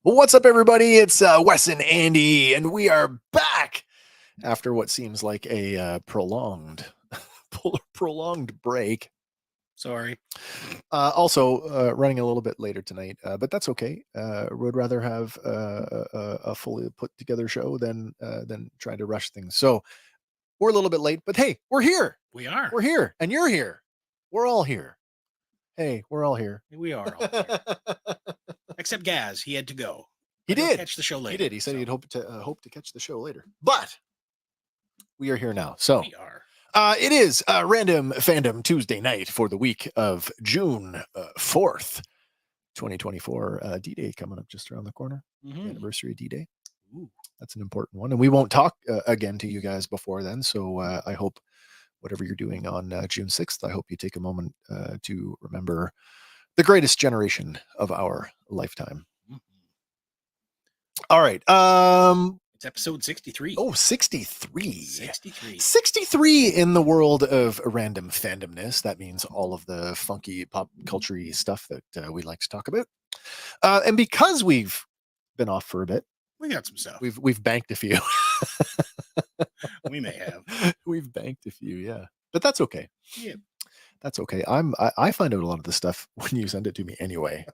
What's up, everybody? It's Wes and Andy, and we are back after what seems like a prolonged break. Sorry. Also, running a little bit later tonight, but that's okay. Would rather have a fully put together show than trying to rush things. So we're a little bit late, but hey, we're here. We are. We're here, and you're here. We're all here. Hey, we're all here. We are all here. Except Gaz. He had to go. He He'll did. catch the show later. He did. He said he'd hope to catch the show later. But we are here now. So we are. It is Random Fandom Tuesday night for the week of June 4th, 2024. D-Day coming up just around the corner. Mm-hmm. Anniversary of D-Day. Ooh. That's an important one. And we won't talk again to you guys before then. So I hope whatever you're doing on June 6th, I hope you take a moment to remember the greatest generation of our lifetime. Mm-hmm. All right. It's episode 63. Oh, 63. 63. 63 in the world of random fandomness. That means all of the funky pop culture-y stuff that we like to talk about. And because we've been off for a bit, we got some stuff. We've banked a few. We may have. We've banked a few, yeah. But that's okay. Yeah. That's okay. I find out a lot of the stuff when you send it to me anyway.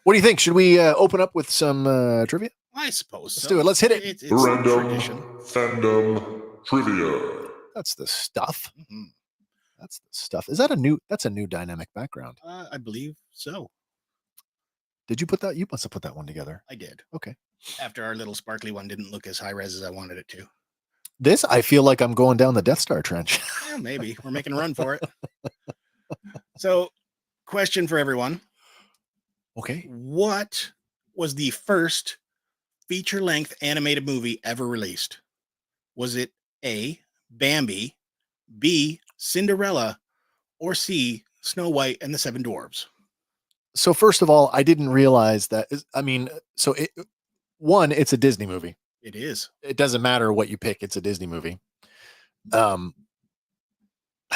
What do you think? Should we open up with some trivia? I suppose Let's do it. Let's hit it. It's Random Fandom Trivia. That's the stuff. Mm-hmm. That's the stuff. That's a new dynamic background? I believe so. Did you put that? You must have put that one together. I did. Okay. After our little sparkly one didn't look as high res as I wanted it to. This, I feel like I'm going down the Death Star trench. Yeah, maybe. We're making a run for it. So, question for everyone. Okay. What was the first feature-length animated movie ever released? Was it A, Bambi, B, Cinderella, or C, Snow White and the Seven Dwarfs? So first of all, I didn't realize that. It's a Disney movie. It is. It doesn't matter what you pick. It's a Disney movie. I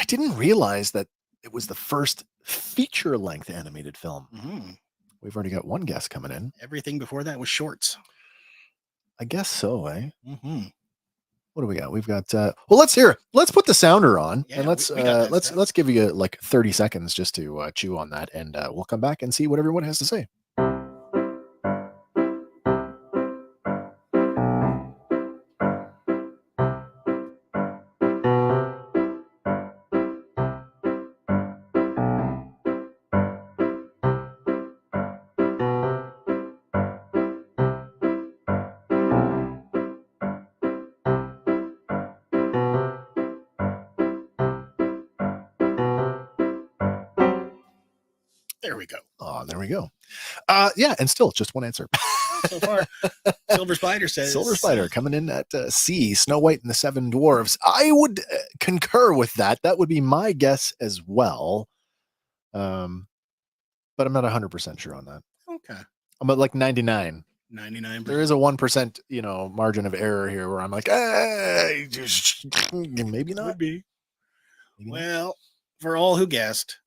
didn't realize that it was the first feature-length animated film. Mm-hmm. We've already got one guest coming in. Everything before that was shorts. I guess so, eh? Mm-hmm. What do we got? We've got. Well, let's hear it. Let's put the sounder on, Yeah, and let's give you like 30 seconds just to chew on that, and we'll come back and see what everyone has to say. There we go. Oh, there we go. Yeah, and still just one answer. So far, Silver Spider says. Silver Spider coming in at C, Snow White and the Seven Dwarfs. I would concur with that. That would be my guess as well. But I'm not 100% sure on that. Okay. I'm at like 99. 99. There is a 1%, margin of error here where I'm like, maybe not. Would be. Maybe well, not. For all who guessed,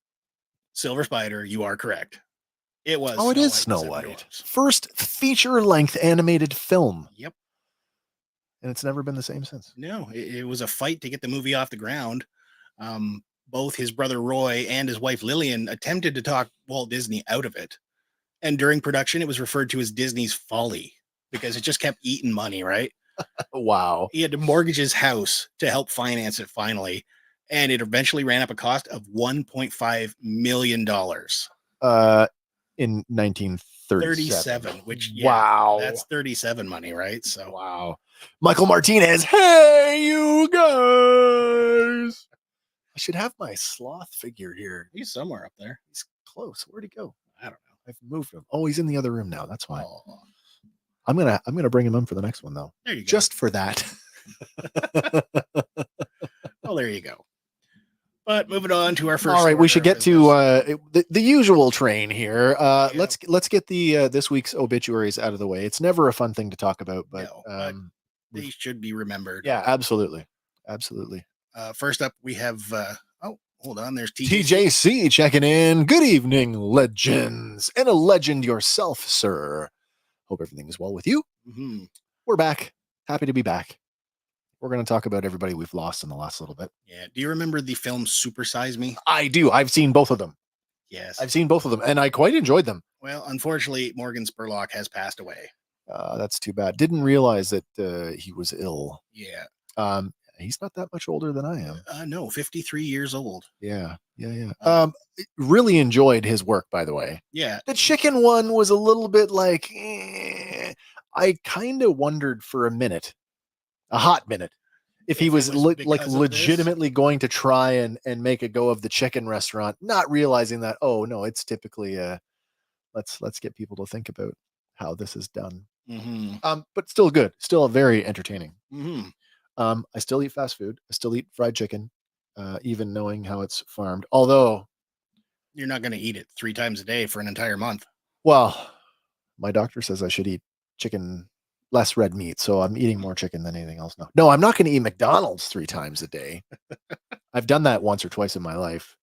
Silver Spider, you are correct. It was. Oh, it is Snow White. First feature-length animated film. Yep. And it's never been the same since. No, it was a fight to get the movie off the ground. Both his brother Roy and his wife Lillian attempted to talk Walt Disney out of it. And during production, it was referred to as Disney's folly because it just kept eating money, right? Wow. He had to mortgage his house to help finance it finally. And it eventually ran up a cost of $1.5 million. In 1937. Which, wow. That's 37 money, right? So, wow. Michael Martinez. Hey, you guys. I should have my sloth figure here. He's somewhere up there. He's close. Where'd he go? I don't know. I've moved him. Oh, he's in the other room now. That's why. Oh. I'm gonna bring him in for the next one though. There you go. Just for that. Well, there you go. But moving on to our first. All right, we should get to the usual train here. Let's get the this week's obituaries out of the way. It's never a fun thing to talk about, but they should be remembered. Yeah, absolutely. First up, we have. Hold on. There's TJC checking in. Good evening, legends, and a legend yourself, sir. Hope everything is well with you. Mm-hmm. We're back. Happy to be back. We're going to talk about everybody we've lost in the last little bit. Yeah. Do you remember the film Super Size Me? I do. I've seen both of them. Yes. I've seen both of them, and I quite enjoyed them. Well, unfortunately, Morgan Spurlock has passed away. That's too bad. Didn't realize that he was ill. Yeah. He's not that much older than I am. No, 53 years old. Yeah. Really enjoyed his work, by the way. Yeah. The chicken one was a little bit like, I kind of wondered for a hot minute, if he was legitimately going to try and make a go of the chicken restaurant, not realizing that, oh no, it's typically let's get people to think about how this is done. Mm-hmm. But still good, still very entertaining. Mm-hmm. I still eat fast food. I still eat fried chicken, even knowing how it's farmed. Although you're not going to eat it 3 times a day for an entire month. Well, my doctor says I should eat chicken, less red meat. So I'm eating more chicken than anything else now. No, I'm not going to eat McDonald's 3 times a day. I've done that once or twice in my life.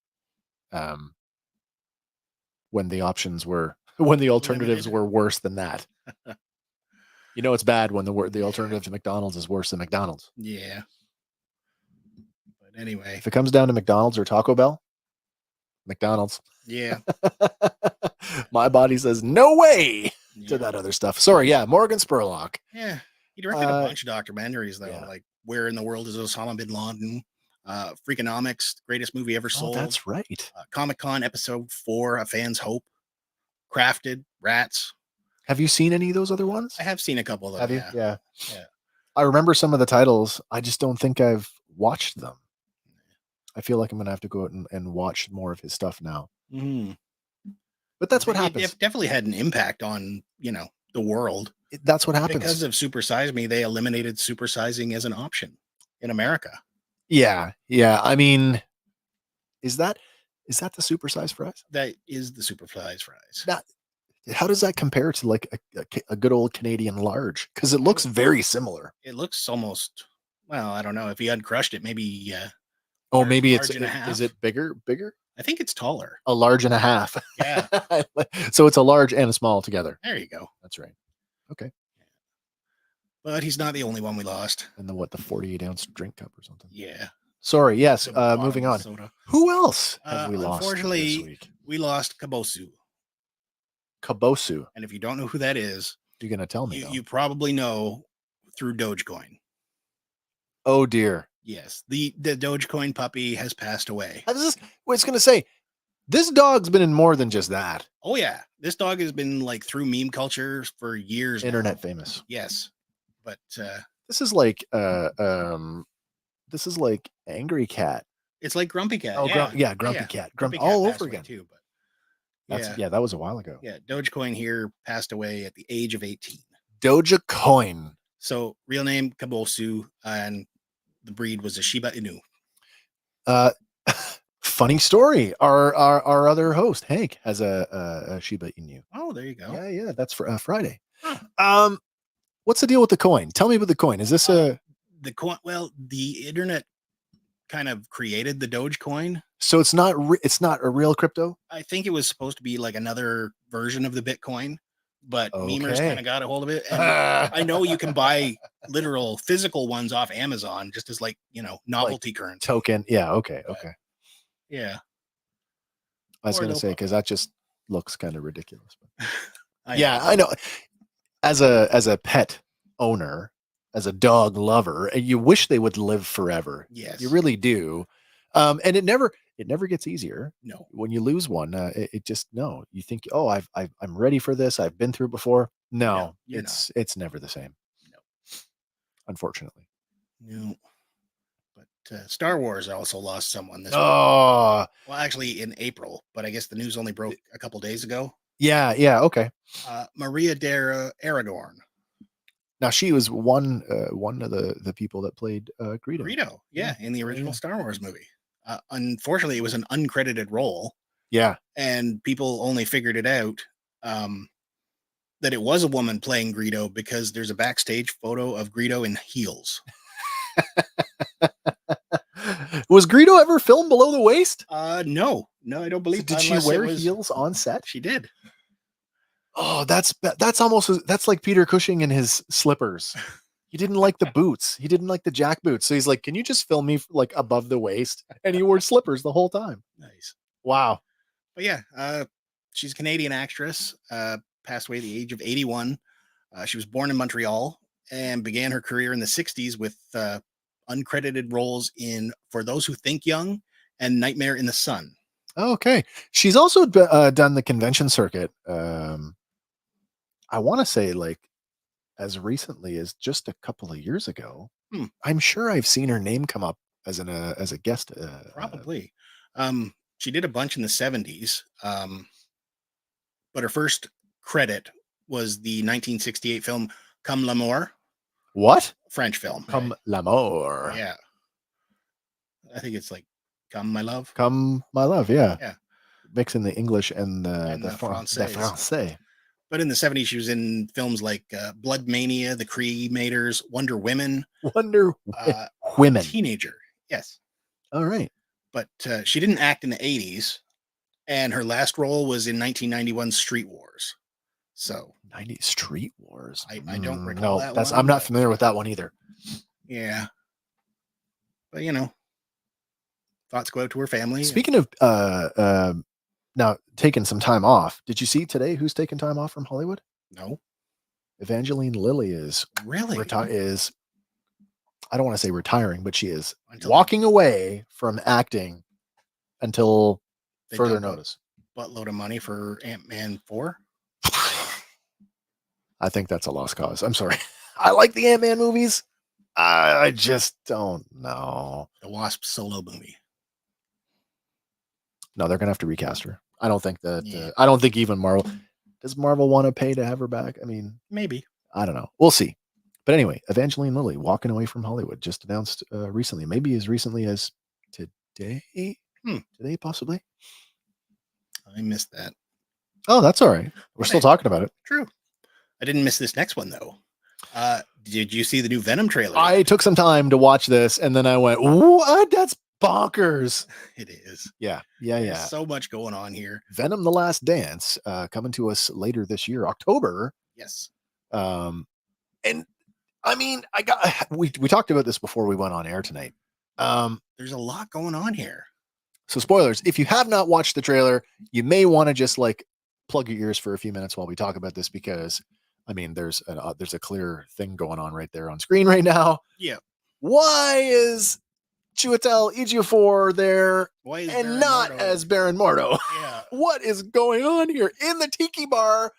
When the alternatives were worse than that. You know, it's bad when the alternative to McDonald's is worse than McDonald's. Yeah. But anyway, if it comes down to McDonald's or Taco Bell, McDonald's. Yeah. My body says no way to that other stuff. Sorry. Yeah. Morgan Spurlock. Yeah. He directed a bunch of documentaries though, like Where in the World is Osama bin Laden? Freakonomics, greatest movie ever sold. Oh, that's right. Comic-Con episode 4, A Fan's Hope. Crafted, Rats. Have you seen any of those other ones? I have seen a couple of them. Have you? Yeah. I remember some of the titles. I just don't think I've watched them. I feel like I'm going to have to go out and watch more of his stuff now. Mm-hmm. But that's what happens. It definitely had an impact on, the world. That's what happens. Because of Super Size Me, they eliminated supersizing as an option in America. Yeah. I mean, is that the supersized fries? That is the supersized fries. How does that compare to like a good old Canadian large? Because it looks very similar. It looks almost, well, I don't know. If you had crushed it, maybe. Maybe is it bigger? I think it's taller. A large and a half. Yeah. So it's a large and a small together. There you go. That's right. Okay. But he's not the only one we lost. And the 48-ounce drink cup or something. Yeah. Sorry. Yes. Moving on. Soda. Who else have we lost? Unfortunately, this week? We lost Kabosu. Kabosu. And if you don't know who that is, you're going to tell me. You probably know through Dogecoin. Oh dear. Yes. The Dogecoin puppy has passed away. I was going to say, this dog's been in more than just that. Oh yeah. This dog has been like through meme culture for years. Internet famous. Yes. But this is like Angry Cat. It's like Grumpy Cat. Oh, Grumpy Cat. Grumpy all over again too. But that was a while ago. Yeah, Dogecoin here passed away at the age of 18. Dogecoin. So real name Kabosu, and the breed was a Shiba Inu. Funny story. Our other host Hank has a Shiba Inu. Oh, there you go. Yeah. That's for Friday. Huh. What's the deal with the coin? Tell me about the coin. Is this the coin? Well, the internet kind of created the Dogecoin. So it's not a real crypto? I think it was supposed to be like another version of the Bitcoin, but memers kind of got a hold of it. And I know you can buy literal physical ones off Amazon just as novelty currency. Token. Yeah. Okay. Yeah. I was going to say, because that just looks kind of ridiculous. I know. As a pet owner, as a dog lover, you wish they would live forever. Yes. You really do. And it never gets easier. No. When you lose one, it just, no, you think, oh, I'm ready for this. I've been through it before. No, it's never the same. No. Unfortunately. No. But Star Wars also lost someone this week. Well, actually in April, but I guess the news only broke a couple days ago. Yeah. Okay. Maria Dara Aragorn. Now she was one of the people that played Greedo. Greedo, in the original Star Wars movie. Unfortunately, it was an uncredited role. Yeah, and people only figured it out that it was a woman playing Greedo because there's a backstage photo of Greedo in heels. Was Greedo ever filmed below the waist? No, I don't believe. So did she wear heels on set? She did. Oh, that's almost that's like Peter Cushing in his slippers. He didn't like the boots. He didn't like the jack boots. So he's like, "Can you just film me like above the waist?" And he wore slippers the whole time. Nice. Wow. But yeah, she's a Canadian actress, passed away at the age of 81. She was born in Montreal and began her career in the 60s with uncredited roles in For Those Who Think Young and Nightmare in the Sun. Okay. She's also done the convention circuit. I want to say like as recently as just a couple of years ago. I'm sure I've seen her name come up as a guest. Probably. She did a bunch in the 70s, but her first credit was the 1968 film Comme l'Amour, What? French film. Comme l'amour. Yeah. I think it's like Come My Love. Come my love. Yeah. Yeah. Mixing the English and the Francais. Francais. But in the 70s, she was in films like Blood Mania, The Cremators, Wonder Women. Wonder Women. Teenager. Yes. All right. But she didn't act in the 80s. And her last role was in 1991's Street Wars. So 90s Street Wars. I don't recall that one. I'm not familiar with that one either. Yeah. But thoughts go out to her family. Speaking of now taking some time off, did you see today who's taking time off from Hollywood? No. Evangeline Lilly is really I don't want to say retiring, but she is walking away from acting until further notice. Buttload of money for Ant-Man 4. I think that's a lost cause. I'm sorry. I like the Ant-Man movies. I just don't know. The Wasp solo movie. No, they're gonna have to recast her. I don't think that. I don't think even Marvel. Does Marvel want to pay to have her back? I mean, maybe. I don't know. We'll see. But anyway, Evangeline Lilly walking away from Hollywood, just announced recently, maybe as recently as today. Today, possibly. I missed that. Oh, that's all right. We're still talking about it. True. I didn't miss this next one though. Did you see the new Venom trailer? I took some time to watch this, and then I went, "What? That's bonkers!" It is. Yeah. There's so much going on here. Venom: The Last Dance, coming to us later this year, October. Yes. And I mean, we talked about this before we went on air tonight. There's a lot going on here. So spoilers, if you have not watched the trailer, you may want to just like plug your ears for a few minutes while we talk about this, because I mean, there's a clear thing going on right there on screen right now. Yeah. Why is Chiwetel Ejiofor there and Baron not Mordo as Baron Mordo? Yeah. What is going on here in the tiki bar?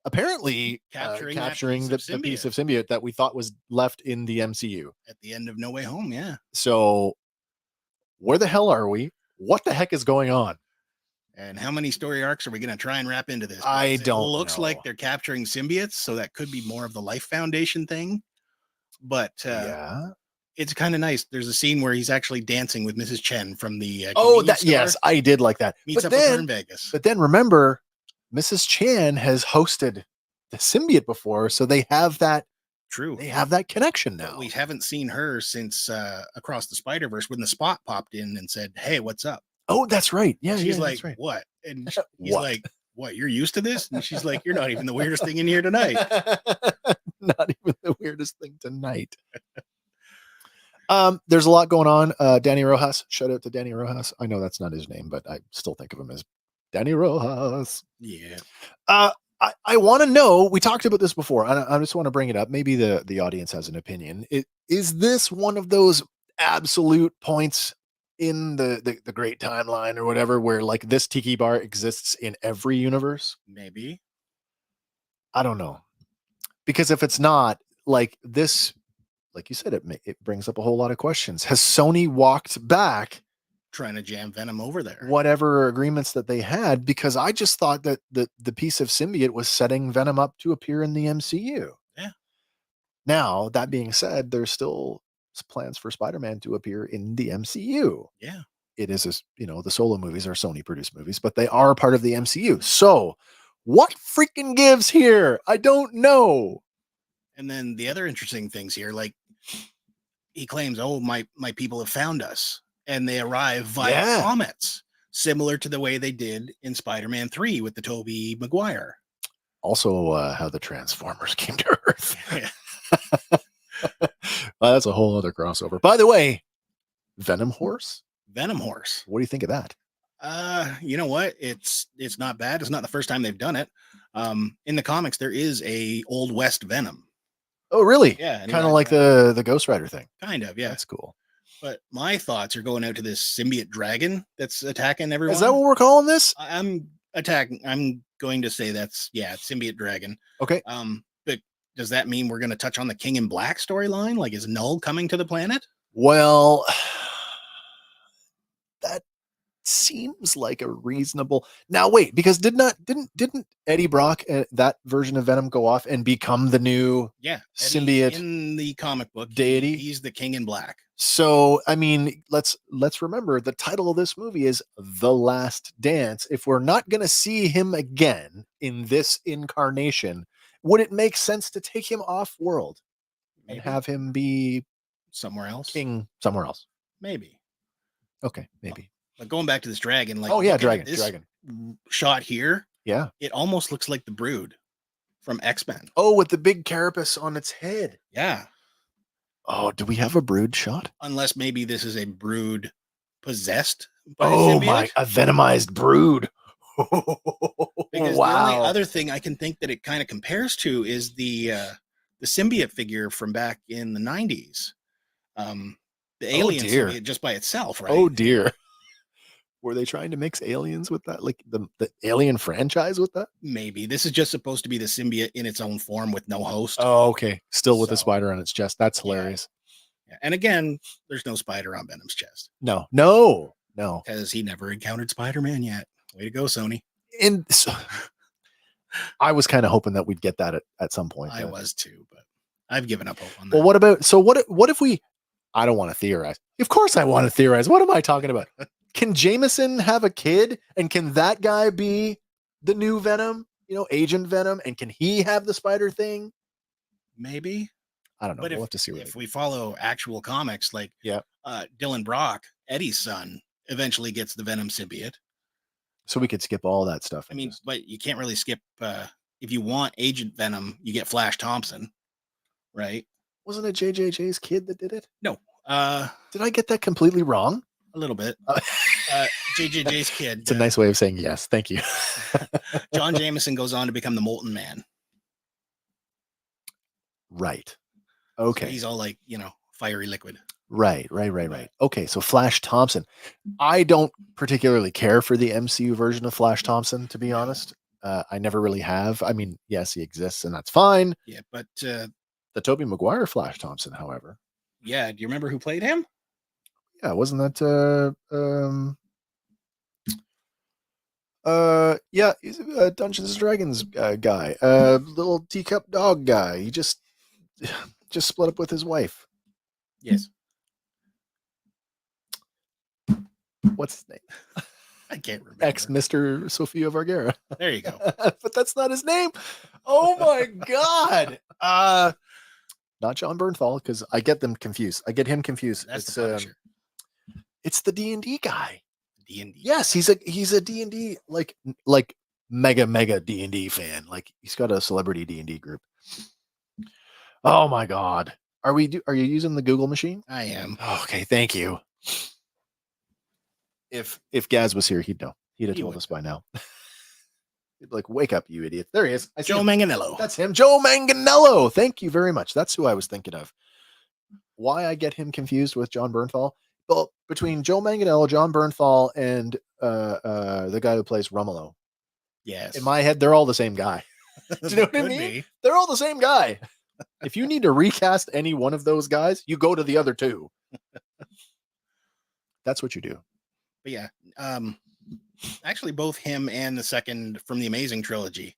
Apparently capturing the piece of symbiote that we thought was left in the MCU at the end of No Way Home. Yeah. So where the hell are we? What the heck is going on? And how many story arcs are we going to try and wrap into this? I don't know. It looks like they're capturing symbiotes, so that could be more of the Life Foundation thing. But it's kind of nice. There's a scene where he's actually dancing with Mrs. Chen from the yes, I did like that. Meets up with her in Vegas. But then remember, Mrs. Chan has hosted the symbiote before, so they have that. True. They have that connection now. But we haven't seen her since Across the Spider-Verse, when the Spot popped in and said, "Hey, what's up?" Oh, that's right. Yeah, she's like, that's right. "What?" And he's like, "What? You're used to this?" And she's like, "You're not even the weirdest thing in here tonight." Not even the weirdest thing tonight. There's a lot going on. Danny Rojas. Shout out to Danny Rojas. I know that's not his name, but I still think of him as Danny Rojas. Yeah. I want to know, we talked about this before, and I just want to bring it up. Maybe the audience has an opinion. Is this one of those absolute points in the great timeline or whatever, where like this tiki bar exists in every universe? Maybe. I don't know. Because if it's not, like this, like you said, it brings up a whole lot of questions. Has Sony walked back trying to jam Venom over there, whatever agreements that they had? Because I just thought that the piece of symbiote was setting Venom up to appear in the MCU. Yeah. Now, that being said, there's still plans for Spider-Man to appear in the MCU. Yeah. It is, the solo movies are Sony produced movies, but they are part of the MCU. So what freaking gives here? I don't know. And then the other interesting things here, like he claims, "Oh, my people have found us." And they arrive via comets, similar to the way they did in Spider-Man 3 with the Tobey Maguire. Also, how the Transformers came to Earth. Yeah. Well, that's a whole other crossover. By the way, Venom Horse. Venom Horse. What do you think of that? You know what? It's not bad. It's not the first time they've done it. In the comics, there is a Old West Venom. Oh, really? Yeah, Kind of like the Ghost Rider thing. Kind of, yeah. That's cool. But my thoughts are going out to this symbiote dragon that's attacking everyone. Is that what we're calling this? I'm going to say that's symbiote dragon. Okay. But does that mean we're going to touch on the King in Black storyline? Like, is Null coming to the planet? Well, that seems like a reasonable. Now wait, because didn't Eddie Brock, that version of Venom, go off and become the new Eddie, symbiote in the comic book deity? He's the King in Black. So I mean, let's remember the title of this movie is The Last Dance. If we're not going to see him again in this incarnation, would it make sense to take him off world and have him be somewhere else? King somewhere else? Maybe. Okay, maybe. But going back to this dragon, like, oh yeah, dragon shot here. Yeah, it almost looks like the Brood from X-Men. Oh, with the big carapace on its head. Yeah. Oh, do we have a Brood shot? Unless maybe this is a Brood possessed by a venomized Brood. Because the only other thing I can think that it kind of compares to is the symbiote figure from back in the 90s. The alien symbiote just by itself, right? Oh dear. Were they trying to mix aliens with that? Like the Alien franchise with that? Maybe. This is just supposed to be the symbiote in its own form with no host. Oh, okay. Still with the spider on its chest. That's hilarious. Yeah. And again, there's no spider on Venom's chest. No. Because he never encountered Spider-Man yet. Way to go, Sony. And so, I was kind of hoping that we'd get that at some point. I was too, but I've given up hope on that. Well, what if we, I don't want to theorize. Of course I want to theorize. What am I talking about? Can Jameson have a kid, and can that guy be the new Venom, Agent Venom, and can he have the spider thing? Maybe. I don't know. We'll have to see. If we follow actual comics, like Dylan Brock, Eddie's son, eventually gets the Venom symbiote. So we could skip all that stuff. I mean, but you can't really skip. If you want Agent Venom, you get Flash Thompson, right? Wasn't it JJJ's kid that did it? No. Did I get that completely wrong? A little bit. JJJ's kid. It's a nice way of saying yes. Thank you. John Jameson goes on to become the Molten Man. Right. Okay. So he's all like, fiery liquid. Right. Okay, so Flash Thompson. I don't particularly care for the MCU version of Flash Thompson, to be honest. I never really have. I mean, yes, he exists, and that's fine. Yeah, but the Tobey Maguire Flash Thompson, however. Yeah, do you remember who played him? Yeah, wasn't that he's a Dungeons and Dragons guy, little teacup dog guy. He just split up with his wife. Yes. What's his name? I can't remember. Mr. Sofia Vergara. There you go. But that's not his name. Oh my god. Not John Bernthal, because I get them confused. I get him confused. That's it's the D&D guy. D&D. Yes, he's a D&D like mega D&D fan. Like he's got a celebrity D&D group. Oh my god. Are you using the Google machine? I am. Okay, thank you. If Gaz was here, he'd know. He'd have told us by now. He'd be like, "Wake up, you idiot!" There he is. Joe Manganiello. That's him, Joe Manganiello. Thank you very much. That's who I was thinking of. Why I get him confused with John Bernthal? Well, between Joe Manganiello, John Bernthal, and the guy who plays Romulus. Yes. In my head, they're all the same guy. Do you know what I mean? They're all the same guy. If you need to recast any one of those guys, you go to the other two. That's what you do. But yeah, actually, both him and the second from the Amazing trilogy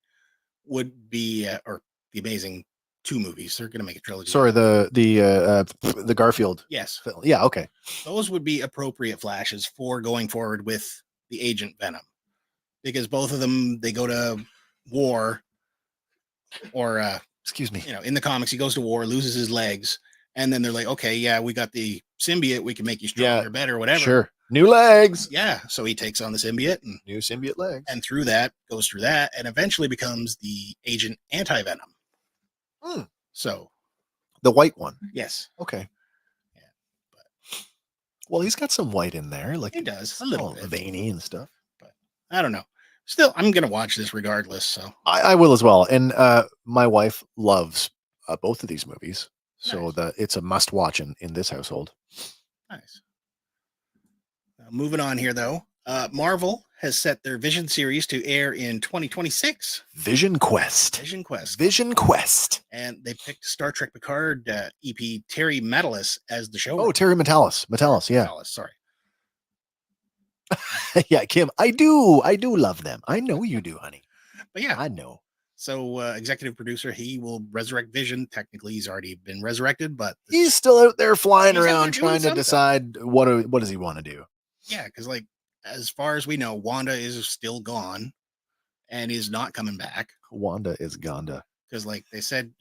would be, or the Amazing 2 movies. They're going to make a trilogy. Sorry, the Garfield. Yes. Film. Yeah. Okay. Those would be appropriate Flashes for going forward with the Agent Venom, because both of them, they go to war, or excuse me. In the comics, he goes to war, loses his legs, and then they're like, okay, yeah, we got the symbiote, we can make you stronger, better, whatever. Sure. New legs. Yeah, so he takes on the symbiote New symbiote legs. and goes through that, and eventually becomes the agent anti-Venom. So the white one. yes, Okay. Yeah, Well, he's got some white in there. Like he does a little all bit. veiny and stuff. But I don't know. Still, I'm gonna watch this regardless. So I will as well. And my wife loves both of these movies. So Nice. it's a must watch in this household. nice. Moving on here, though. Marvel has set their Vision series to air in 2026. Vision Quest. Vision Quest. Vision Quest. And they picked Star Trek Picard EP Terry Matalis as the show. Oh, Terry Matalis. Matalis, yeah. Matalis, sorry. Yeah, Kim. I do love them. I know you do, honey. But yeah, I know. so executive producer, he will resurrect Vision. Technically, he's already been resurrected, but He's still out there flying He's out there around doing trying to something. decide what does he want to do. yeah, because like as far as we know, Wanda is still gone and is not coming back. Wanda is Gonda. Because like they said,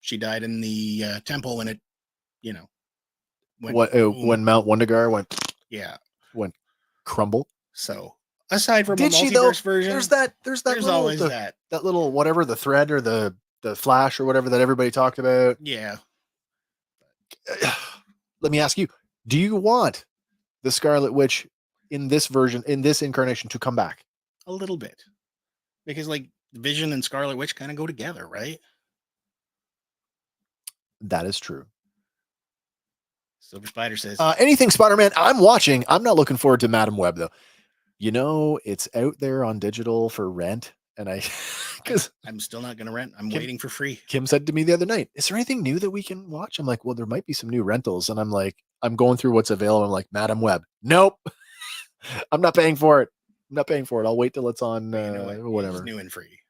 she died in the temple when it, went boom. When Mount Wondergar went crumble. So aside from Did a she though? multiverse version, There's that little, always that. that little whatever, the thread or the flash or whatever that everybody talked about. Yeah. Let me ask you, do you want the Scarlet Witch in this version, in this incarnation, to come back? A little bit. Because like Vision and Scarlet Witch kind of go together, right? That is true. Silver Spider says anything Spider-Man I'm watching. I'm not looking forward to Madam Web though. It's out there on digital for rent. And because I'm still not going to rent. I'm waiting for free. Kim said to me the other night, is there anything new that we can watch? I'm like, well, there might be some new rentals. And I'm like, I'm going through what's available. I'm like, Madam Web. Nope. I'm not paying for it. I'll wait till it's on whatever. It's new and free.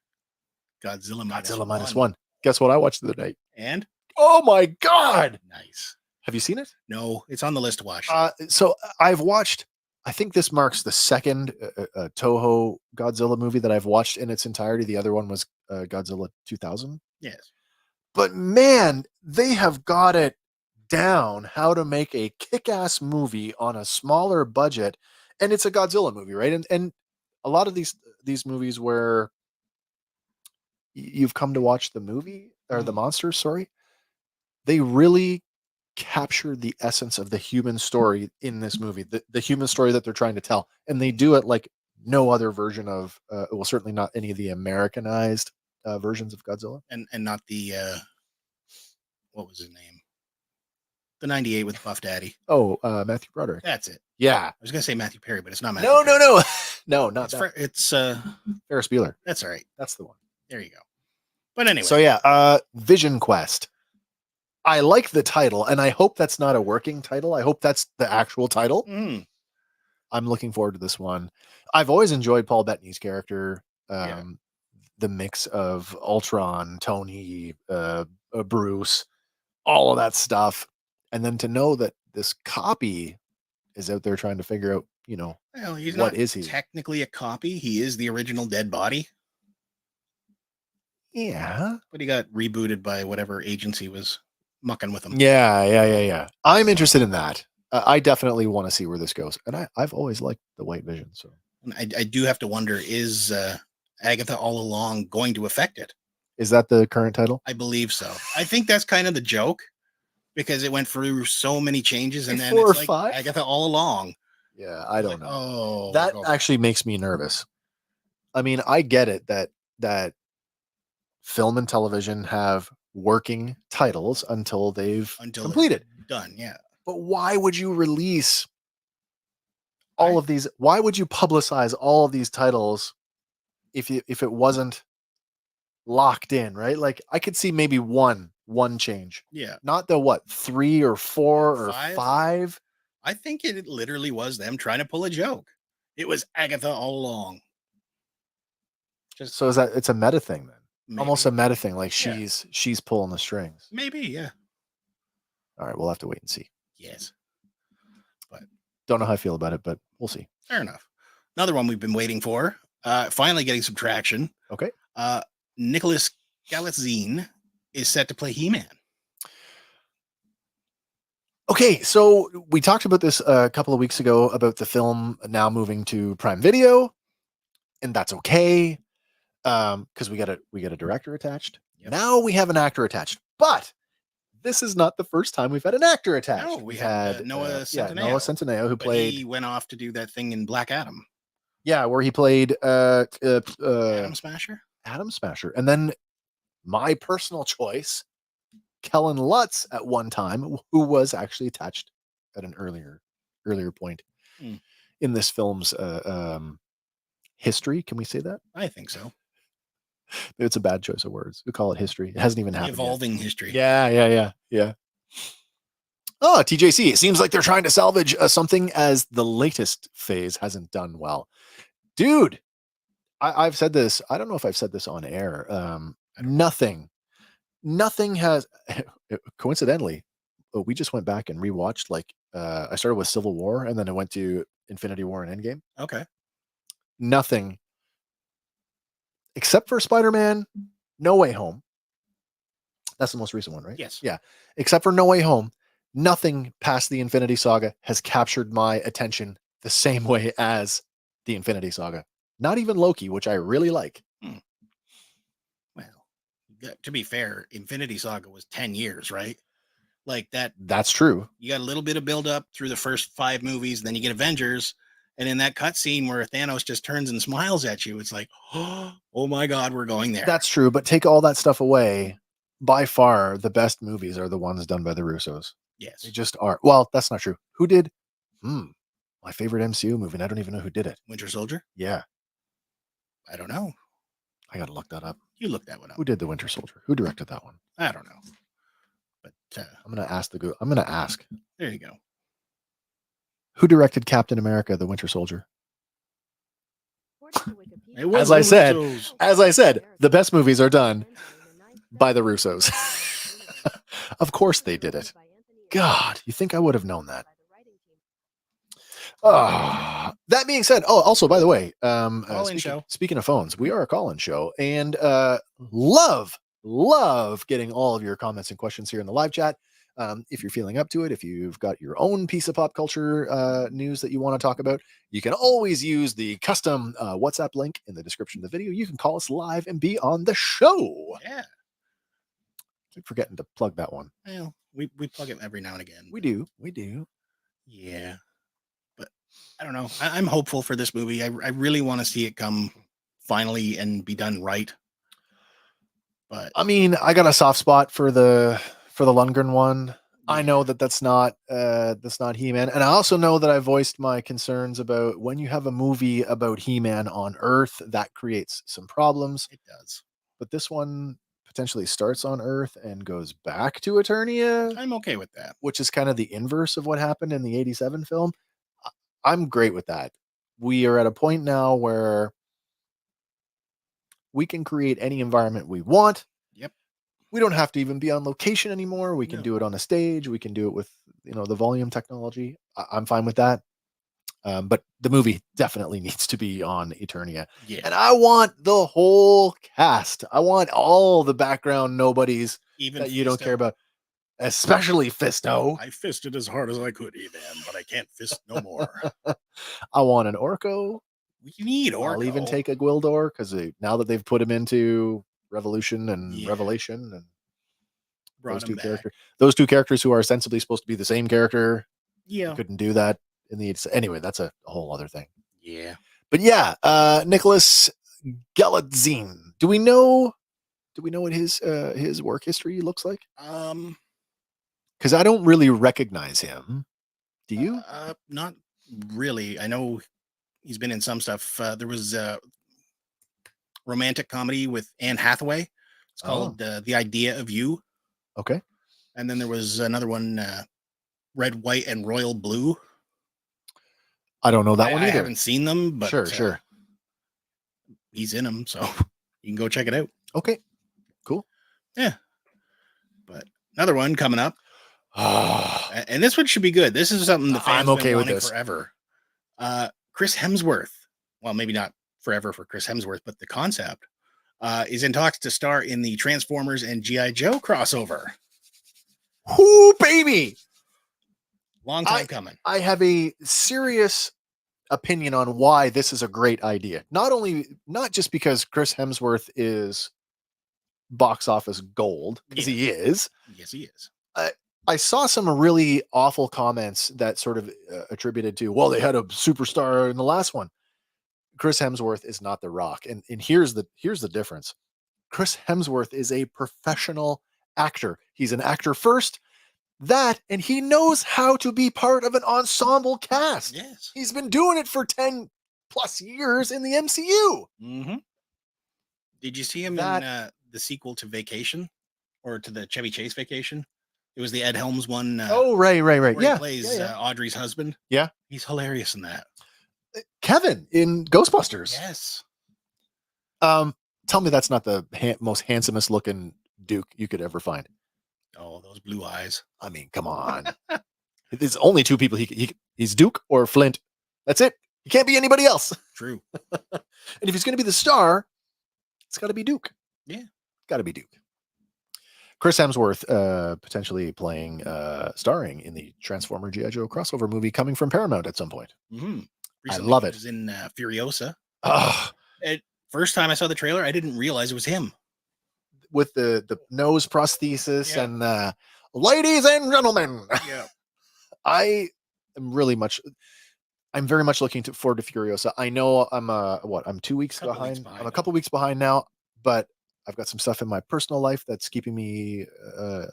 Godzilla minus one. Guess what I watched the other night? And? Oh my God. Nice. Have you seen it? No, it's on the list to watch. So I've watched, I think this marks the second Toho Godzilla movie that I've watched in its entirety. The other one was Godzilla 2000. Yes. But man, they have got it down how to make a kick-ass movie on a smaller budget. And it's a Godzilla movie, right? And a lot of these movies where you've come to watch the movie or the monsters, sorry, they really capture the essence of the human story in this movie, the human story that they're trying to tell. And they do it like no other version of, well, certainly not any of the Americanized versions of Godzilla. And not the, what was his name? The 98 with Buff Daddy. Oh, Matthew Broderick. That's it. Yeah. I was going to say Matthew Perry, but it's not Matthew No, Perry. no, not that. It's Ferris Bueller. That's all right. That's the one. There you go. But anyway. So yeah, Vision Quest. I like the title, and I hope that's not a working title. I hope that's the actual title. I'm looking forward to this one. I've always enjoyed Paul Bettany's character. The mix of Ultron, Tony, Bruce, all of that stuff. And then to know that this copy is out there trying to figure out, well, he's what not is he? Technically a copy. He is the original dead body. Yeah. But he got rebooted by whatever agency was mucking with him. Yeah. I'm interested in that. I definitely want to see where this goes. And I've always liked the White Vision. So I do have to wonder, is Agatha all along going to affect it? Is that the current title? I believe so. I think that's kind of the joke, because it went through so many changes, and then 4 or it's like 5? Agatha all along. Yeah, I don't know. Oh, that actually makes me nervous. I mean, I get it that film and television have working titles until they've completed. Done, yeah. But why would you release all of these? Why would you publicize all of these titles if it wasn't locked in, right? Like I could see maybe one change. Yeah. Not the 3 or 4 or 5. I think it literally was them trying to pull a joke. It was Agatha all along. So it's a meta thing then? Maybe. Almost a meta thing, like she's pulling the strings. Maybe, yeah. All right, we'll have to wait and see. Yes. But don't know how I feel about it, but we'll see. Fair enough. Another one we've been waiting for, finally getting some traction. Okay. Nicholas Galitzine is set to play He-Man. Okay, so we talked about this a couple of weeks ago about the film now moving to Prime Video, and that's okay because we got a director attached. Yep. Now we have an actor attached, but this is not the first time we've had an actor attached. No, we had Noah Centineo. Noah Centineo, who But played. he went off to do that thing in Black Adam. Yeah, where he played Adam Smasher. Adam Smasher, and then my personal choice, Kellen Lutz, at one time, who was actually attached at an earlier point in this film's history. Can we say that? I think so. It's a bad choice of words. We call it history. It hasn't even happened. Evolving yet. history. Yeah. Oh, TJC. It seems like they're trying to salvage something as the latest phase hasn't done well. Dude, I've said this. I don't know if I've said this on air. Nothing has, coincidentally, we just went back and rewatched, like, I started with Civil War and then I went to Infinity War and Endgame. Okay. Nothing except for Spider-Man No Way Home. That's the most recent one, right? Yes. Yeah. Except for No Way Home, nothing past the Infinity Saga has captured my attention the same way as the Infinity Saga. Not even Loki, which I really like. Well, to be fair, Infinity Saga was 10 years, right? Like that. That's true. You got a little bit of build up through the first 5 movies, then you get Avengers. And in that cutscene where Thanos just turns and smiles at you, it's like, oh my God, we're going there. That's true. But take all that stuff away. By far, the best movies are the ones done by the Russos. Yes. They just are. Well, that's not true. Who did? My favorite MCU movie, and I don't even know who did it. Winter Soldier? Yeah. I don't know. I got to look that up. You look that one up. Who did the Winter Soldier? Who directed that one? I don't know. But I'm going to ask I'm going to ask. There you go. Who directed Captain America, the Winter Soldier? As I said, the best movies are done by the Russos. Of course they did it. God, you think I would have known that? That being said, also, by the way, speaking of phones, we are a call-in show, and love getting all of your comments and questions here in the live chat. If you're feeling up to it, if you've got your own piece of pop culture news that you want to talk about, you can always use the custom WhatsApp link in the description of the video. You can call us live and be on the show. Yeah. Keep forgetting to plug that one. Well, we plug it every now and again. We do. Yeah. But I don't know. I'm hopeful for this movie. I really want to see it come finally and be done right. But I mean, I got a soft spot for the Lundgren one. I know that's not He-Man, and I also know that I voiced my concerns about when you have a movie about He-Man on Earth, that creates some problems. It does. But this one potentially starts on Earth and goes back to Eternia. I'm okay with that. Which is kind of the inverse of what happened in the 87 film. I'm great with that. We are at a point now where we can create any environment we want. Yep. We don't have to even be on location anymore. We can do it on a stage. We can do it with, the volume technology. I'm fine with that. But the movie definitely needs to be on Eternia. Yeah. And I want the whole cast. I want all the background nobodies even that you Fisto. Don't care about. Especially Fisto. I fisted as hard as I could, then, but I can't fist no more. I want an Orko. We need Orko. I'll even take a Gwildor because now that they've put him into Revolution and Revelation and those two characters who are ostensibly supposed to be the same character. Yeah. Couldn't do that in the anyway, that's a whole other thing. Yeah. But yeah, Nicholas Galitzine. Do we know what his work history looks like? Because I don't really recognize him. Do you? Not really. I know he's been in some stuff. There was a romantic comedy with Anne Hathaway. It's called The Idea of You. Okay. And then there was another one, Red, White, and Royal Blue. I don't know that one either. I haven't seen them, but sure. He's in them, so you can go check it out. Okay. Cool. Yeah. But another one coming up. And this one should be good. This is something the fans have been wanting forever. Chris Hemsworth. Well, maybe not forever for Chris Hemsworth, but the concept is in talks to star in the Transformers and G.I. Joe crossover. Ooh, baby! Long time coming. I have a serious opinion on why this is a great idea. Not just because Chris Hemsworth is box office gold, because he is. Yes, he is. I saw some really awful comments that sort of attributed to, well, they had a superstar in the last one. Chris Hemsworth is not The Rock, and here's the difference. Chris Hemsworth is a professional actor. He's an actor first. And he knows how to be part of an ensemble cast. Yes. He's been doing it for 10 plus years in the MCU. Mm-hmm. Did you see him in the sequel to Vacation, or to the Chevy Chase Vacation? It was the Ed Helms one. Right. Where Yeah. He plays Audrey's husband. Yeah. He's hilarious in that. Kevin in Ghostbusters. Yes. Tell me that's not the most handsomest looking Duke you could ever find. Oh, those blue eyes. I mean, come on. There's only two people he's Duke or Flint. That's it. He can't be anybody else. True. And if he's going to be the star, it's got to be Duke. Yeah. Got to be Duke. Chris Hemsworth potentially starring in the Transformer G.I. Joe crossover movie coming from Paramount at some point. Mm-hmm. I love it. He was in Furiosa. Oh. First time I saw the trailer, I didn't realize it was him. With the nose prosthesis and ladies and gentlemen. Yeah. I'm very much looking forward to Furiosa. I know I'm 2 weeks behind. I'm a couple weeks behind now, but I've got some stuff in my personal life that's keeping me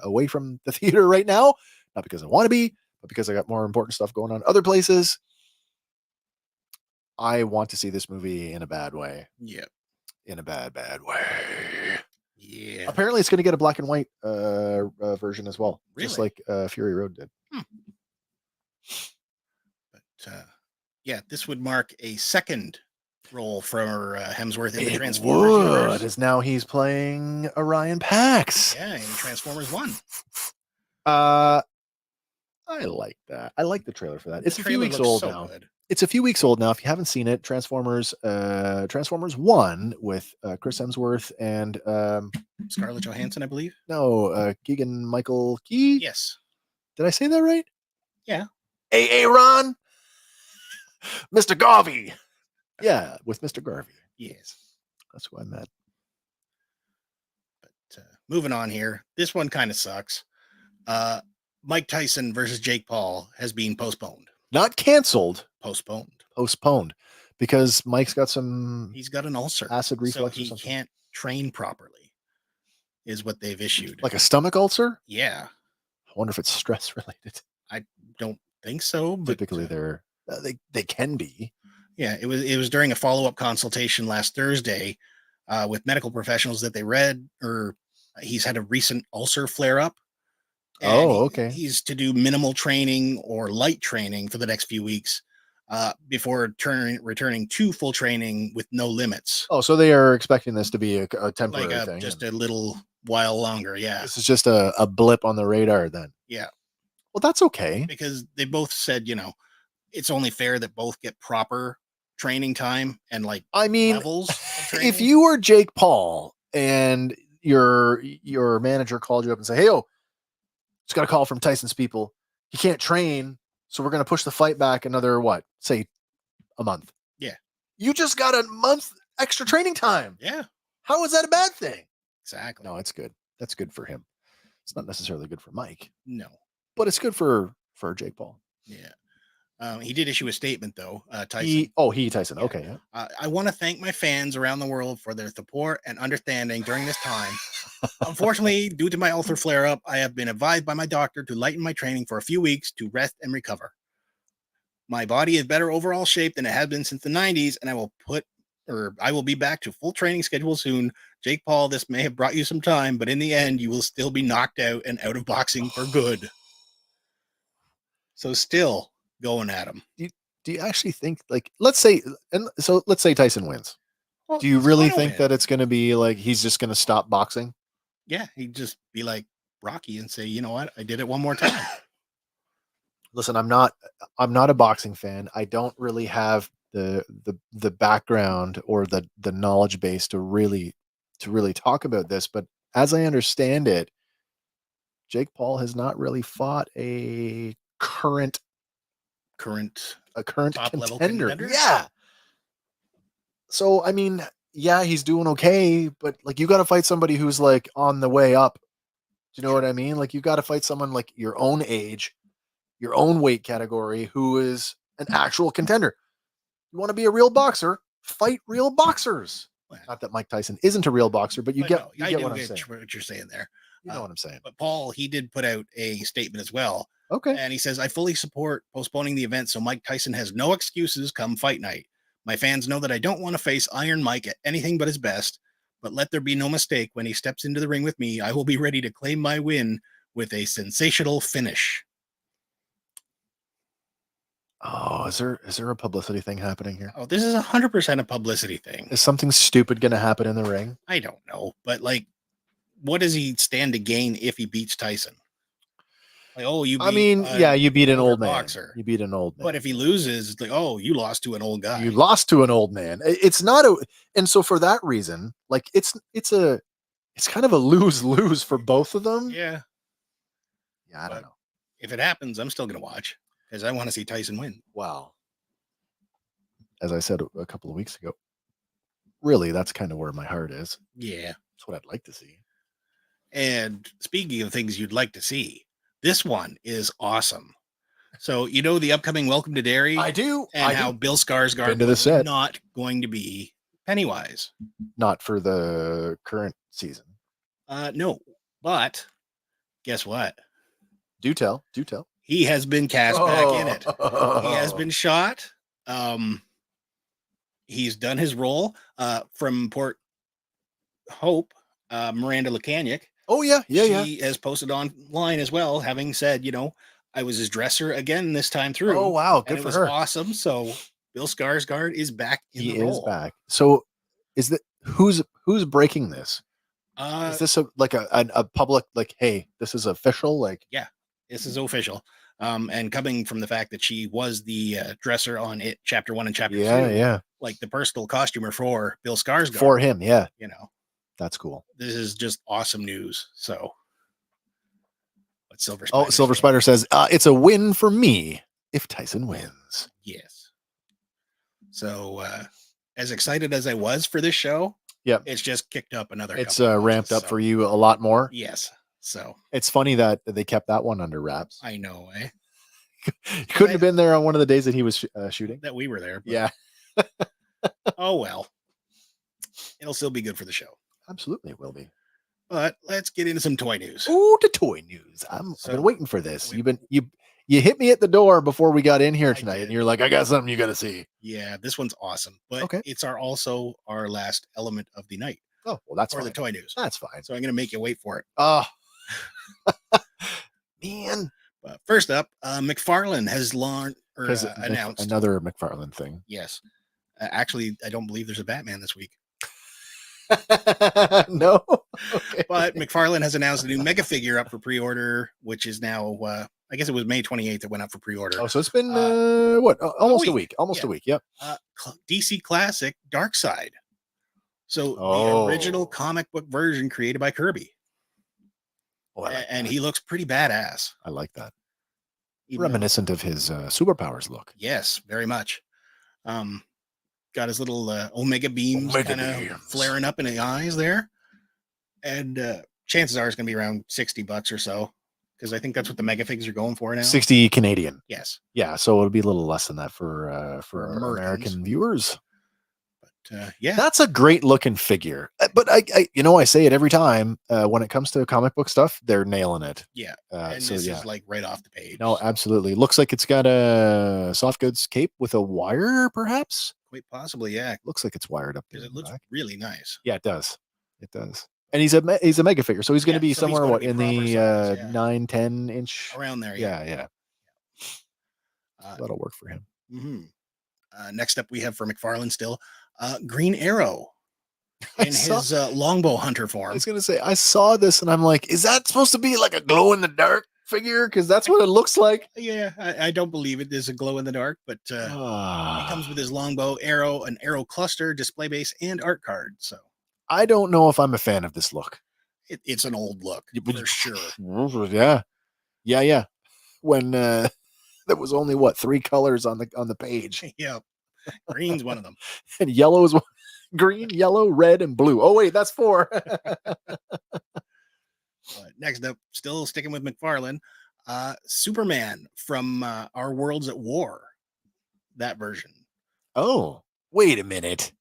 away from the theater right now. Not because I want to be, but because I got more important stuff going on other places. I want to see this movie in a bad way. Yeah. In a bad way. Yeah. Apparently it's going to get a black and white version as well. Really? Just like Fury Road did. But this would mark a second role for Hemsworth in the Transformers universe. As now he's playing Orion Pax. Yeah, in Transformers 1. I like that. I like the trailer for that. It's a few weeks old now. Good. It's a few weeks old now. If you haven't seen it, Transformers 1 with Chris Hemsworth and Scarlett Johansson, I believe. No, Keegan Michael Key. Yes. Did I say that right? Yeah. Ron. Mr. Garvey. Yeah, with Mr. Garvey. Yes. That's who I met. But moving on here. This one kind of sucks. Mike Tyson versus Jake Paul has been postponed. Not canceled. Postponed. Because Mike's got he's got an ulcer. Acid reflux. So he can't train properly, is what they've issued. Like a stomach ulcer? Yeah. I wonder if it's stress related. I don't think so. But typically they can be. Yeah, it was during a follow-up consultation last Thursday with medical professionals that they read, or he's had a recent ulcer flare-up. Okay. He's to do minimal training or light training for the next few weeks before returning to full training with no limits. Oh, so they are expecting this to be a temporary thing. Just a little while longer, yeah. This is just a blip on the radar then. Yeah. Well, that's okay. Because they both said, it's only fair that both get proper training time and levels of training. If you were Jake Paul and your manager called you up and said, hey, just got a call from Tyson's people. He can't train, so we're going to push the fight back another, say a month. Yeah. You just got a month extra training time. Yeah. How is that a bad thing? Exactly. No, it's good. That's good for him. It's not necessarily good for Mike. No. But it's good for Jake Paul. Yeah. He did issue a statement, though, Tyson. Tyson. Yeah. Okay. Yeah. I want to thank my fans around the world for their support and understanding during this time. Unfortunately, due to my ulcer flare-up, I have been advised by my doctor to lighten my training for a few weeks to rest and recover. My body is better overall shape than it has been since the 90s, and I will be back to full training schedule soon. Jake Paul, this may have brought you some time, but in the end, you will still be knocked out and out of boxing for good. So still going at him. Do you actually think, let's say Tyson wins. Well, do you really think that it's going to be he's just going to stop boxing? Yeah, he'd just be like Rocky and say, you know what, I did it one more time. Listen, I'm not a boxing fan. I don't really have the background or the knowledge base to really talk about this, but as I understand it, Jake Paul has not really fought a current current a current top-level contender. contender? Yeah. So I mean, yeah, he's doing okay, but like you got to fight somebody who's like on the way up. Do you know what I mean? Like you got to fight someone like your own age, your own weight category, who is an actual contender. You want to be a real boxer? Fight real boxers. Well, Not that Mike Tyson isn't a real boxer, but you but get no, you I get do what I'm get saying. what you're saying there. You know what I'm saying. But Paul, he did put out a statement as well. Okay. And he says, I fully support postponing the event so Mike Tyson has no excuses come fight night. My fans know that I don't want to face Iron Mike at anything but his best, but let there be no mistake. When he steps into the ring with me, I will be ready to claim my win with a sensational finish. Oh, is there a publicity thing happening here? Oh, this is 100% a publicity thing. Is something stupid going to happen in the ring? I don't know, but like, what does he stand to gain if he beats Tyson? Like, oh, you beat, I mean, yeah, you beat an older old man. boxer. You beat an old man. But if he loses, it's like, oh, you lost to an old guy. You lost to an old man. It's not a, and so for that reason, like it's kind of a lose-lose for both of them. Yeah. Yeah, I don't know. If it happens, I'm still going to watch because I want to see Tyson win. Wow. As I said a couple of weeks ago, really, that's kind of where my heart is. Yeah. That's what I'd like to see. And speaking of things you'd like to see, this one is awesome. So, you know, the upcoming Welcome to Derry? I do. And how Bill Skarsgård was not going to be Pennywise. Not for the current season. No, but guess what? Do tell. He has been cast back in it. He has been shot. He's done his role from Port Hope, Miranda Lacanic. Oh, yeah. She has posted online as well, having said, you know, I was his dresser again this time through. Oh, wow. Good for her. Awesome. So Bill Skarsgård is back in the role. He is back. So is that who's breaking this? Is this a public, like, hey, this is official? Like, yeah, this is official. And coming from the fact that she was the dresser on it, chapter 1 and chapter 2. Yeah. Like the personal costumer for Bill Skarsgård. For him, yeah. You know. That's cool. This is just awesome news. So what Silver Spider? Oh, Silver Spider says, it's a win for me if Tyson wins. Yes. So as excited as I was for this show, it's just kicked up another. It's ramped up for you a lot more. Yes. So it's funny that they kept that one under wraps. I know, eh? Couldn't have been there on one of the days that he was shooting. That we were there. But Yeah. Oh, well. It'll still be good for the show. Absolutely, it will be. But let's get into some toy news. Ooh, the toy news. I've been waiting for this. You hit me at the door before we got in here tonight, and you're like, I got something you got to see. Yeah, this one's awesome. But it's also our last element of the night. Oh, well, that's for the toy news. That's fine. So I'm going to make you wait for it. Oh, man. But first up, McFarlane has announced another McFarlane thing. Yes. Actually, I don't believe there's a Batman this week. No. Okay. But McFarlane has announced a new Mega figure up for pre-order, which is now, I guess it was May 28th that went up for pre-order. Oh, so it's been, almost a week. Almost a week, yep. DC Classic Darkseid. So the original comic book version created by Kirby. Oh, and he looks pretty badass. I like that. Reminiscent of his superpowers look. Yes, very much. Got his little Omega beams kind of flaring up in the eyes there. And chances are it's going to be around $60 or so. Because I think that's what the Mega Figs are going for now. 60 Canadian. Yes. Yeah, so it'll be a little less than that for American viewers. But yeah. That's a great looking figure. But I say it every time. When it comes to comic book stuff, they're nailing it. Yeah. And so, this is like right off the page. No, absolutely. Looks like it's got a soft goods cape with a wire, perhaps. Quite possibly, yeah. Looks like it's wired up there. It looks really nice. Yeah, it does. It does. And he's a mega figure, so he's going to be somewhere in the 9-10 inch around there. Yeah. That'll work for him. Mm-hmm. Next up, we have for McFarlane still Green Arrow in his longbow hunter form. I was going to say, I saw this and I'm like, is that supposed to be like a glow in the dark figure? Because that's what it looks like. Yeah, I don't believe it is a glow in the dark, but he comes with his longbow, arrow, an arrow cluster, display base, and art card. So I don't know if I'm a fan of this look. It's an old look for sure. Yeah. When There was only what 3 colors on the page, Yeah, green's one of them. and yellow is one. Green, yellow, red, and blue. Oh wait, that's 4. Next up, still sticking with McFarlane, Superman from Our Worlds at War. That version. Oh, wait a minute.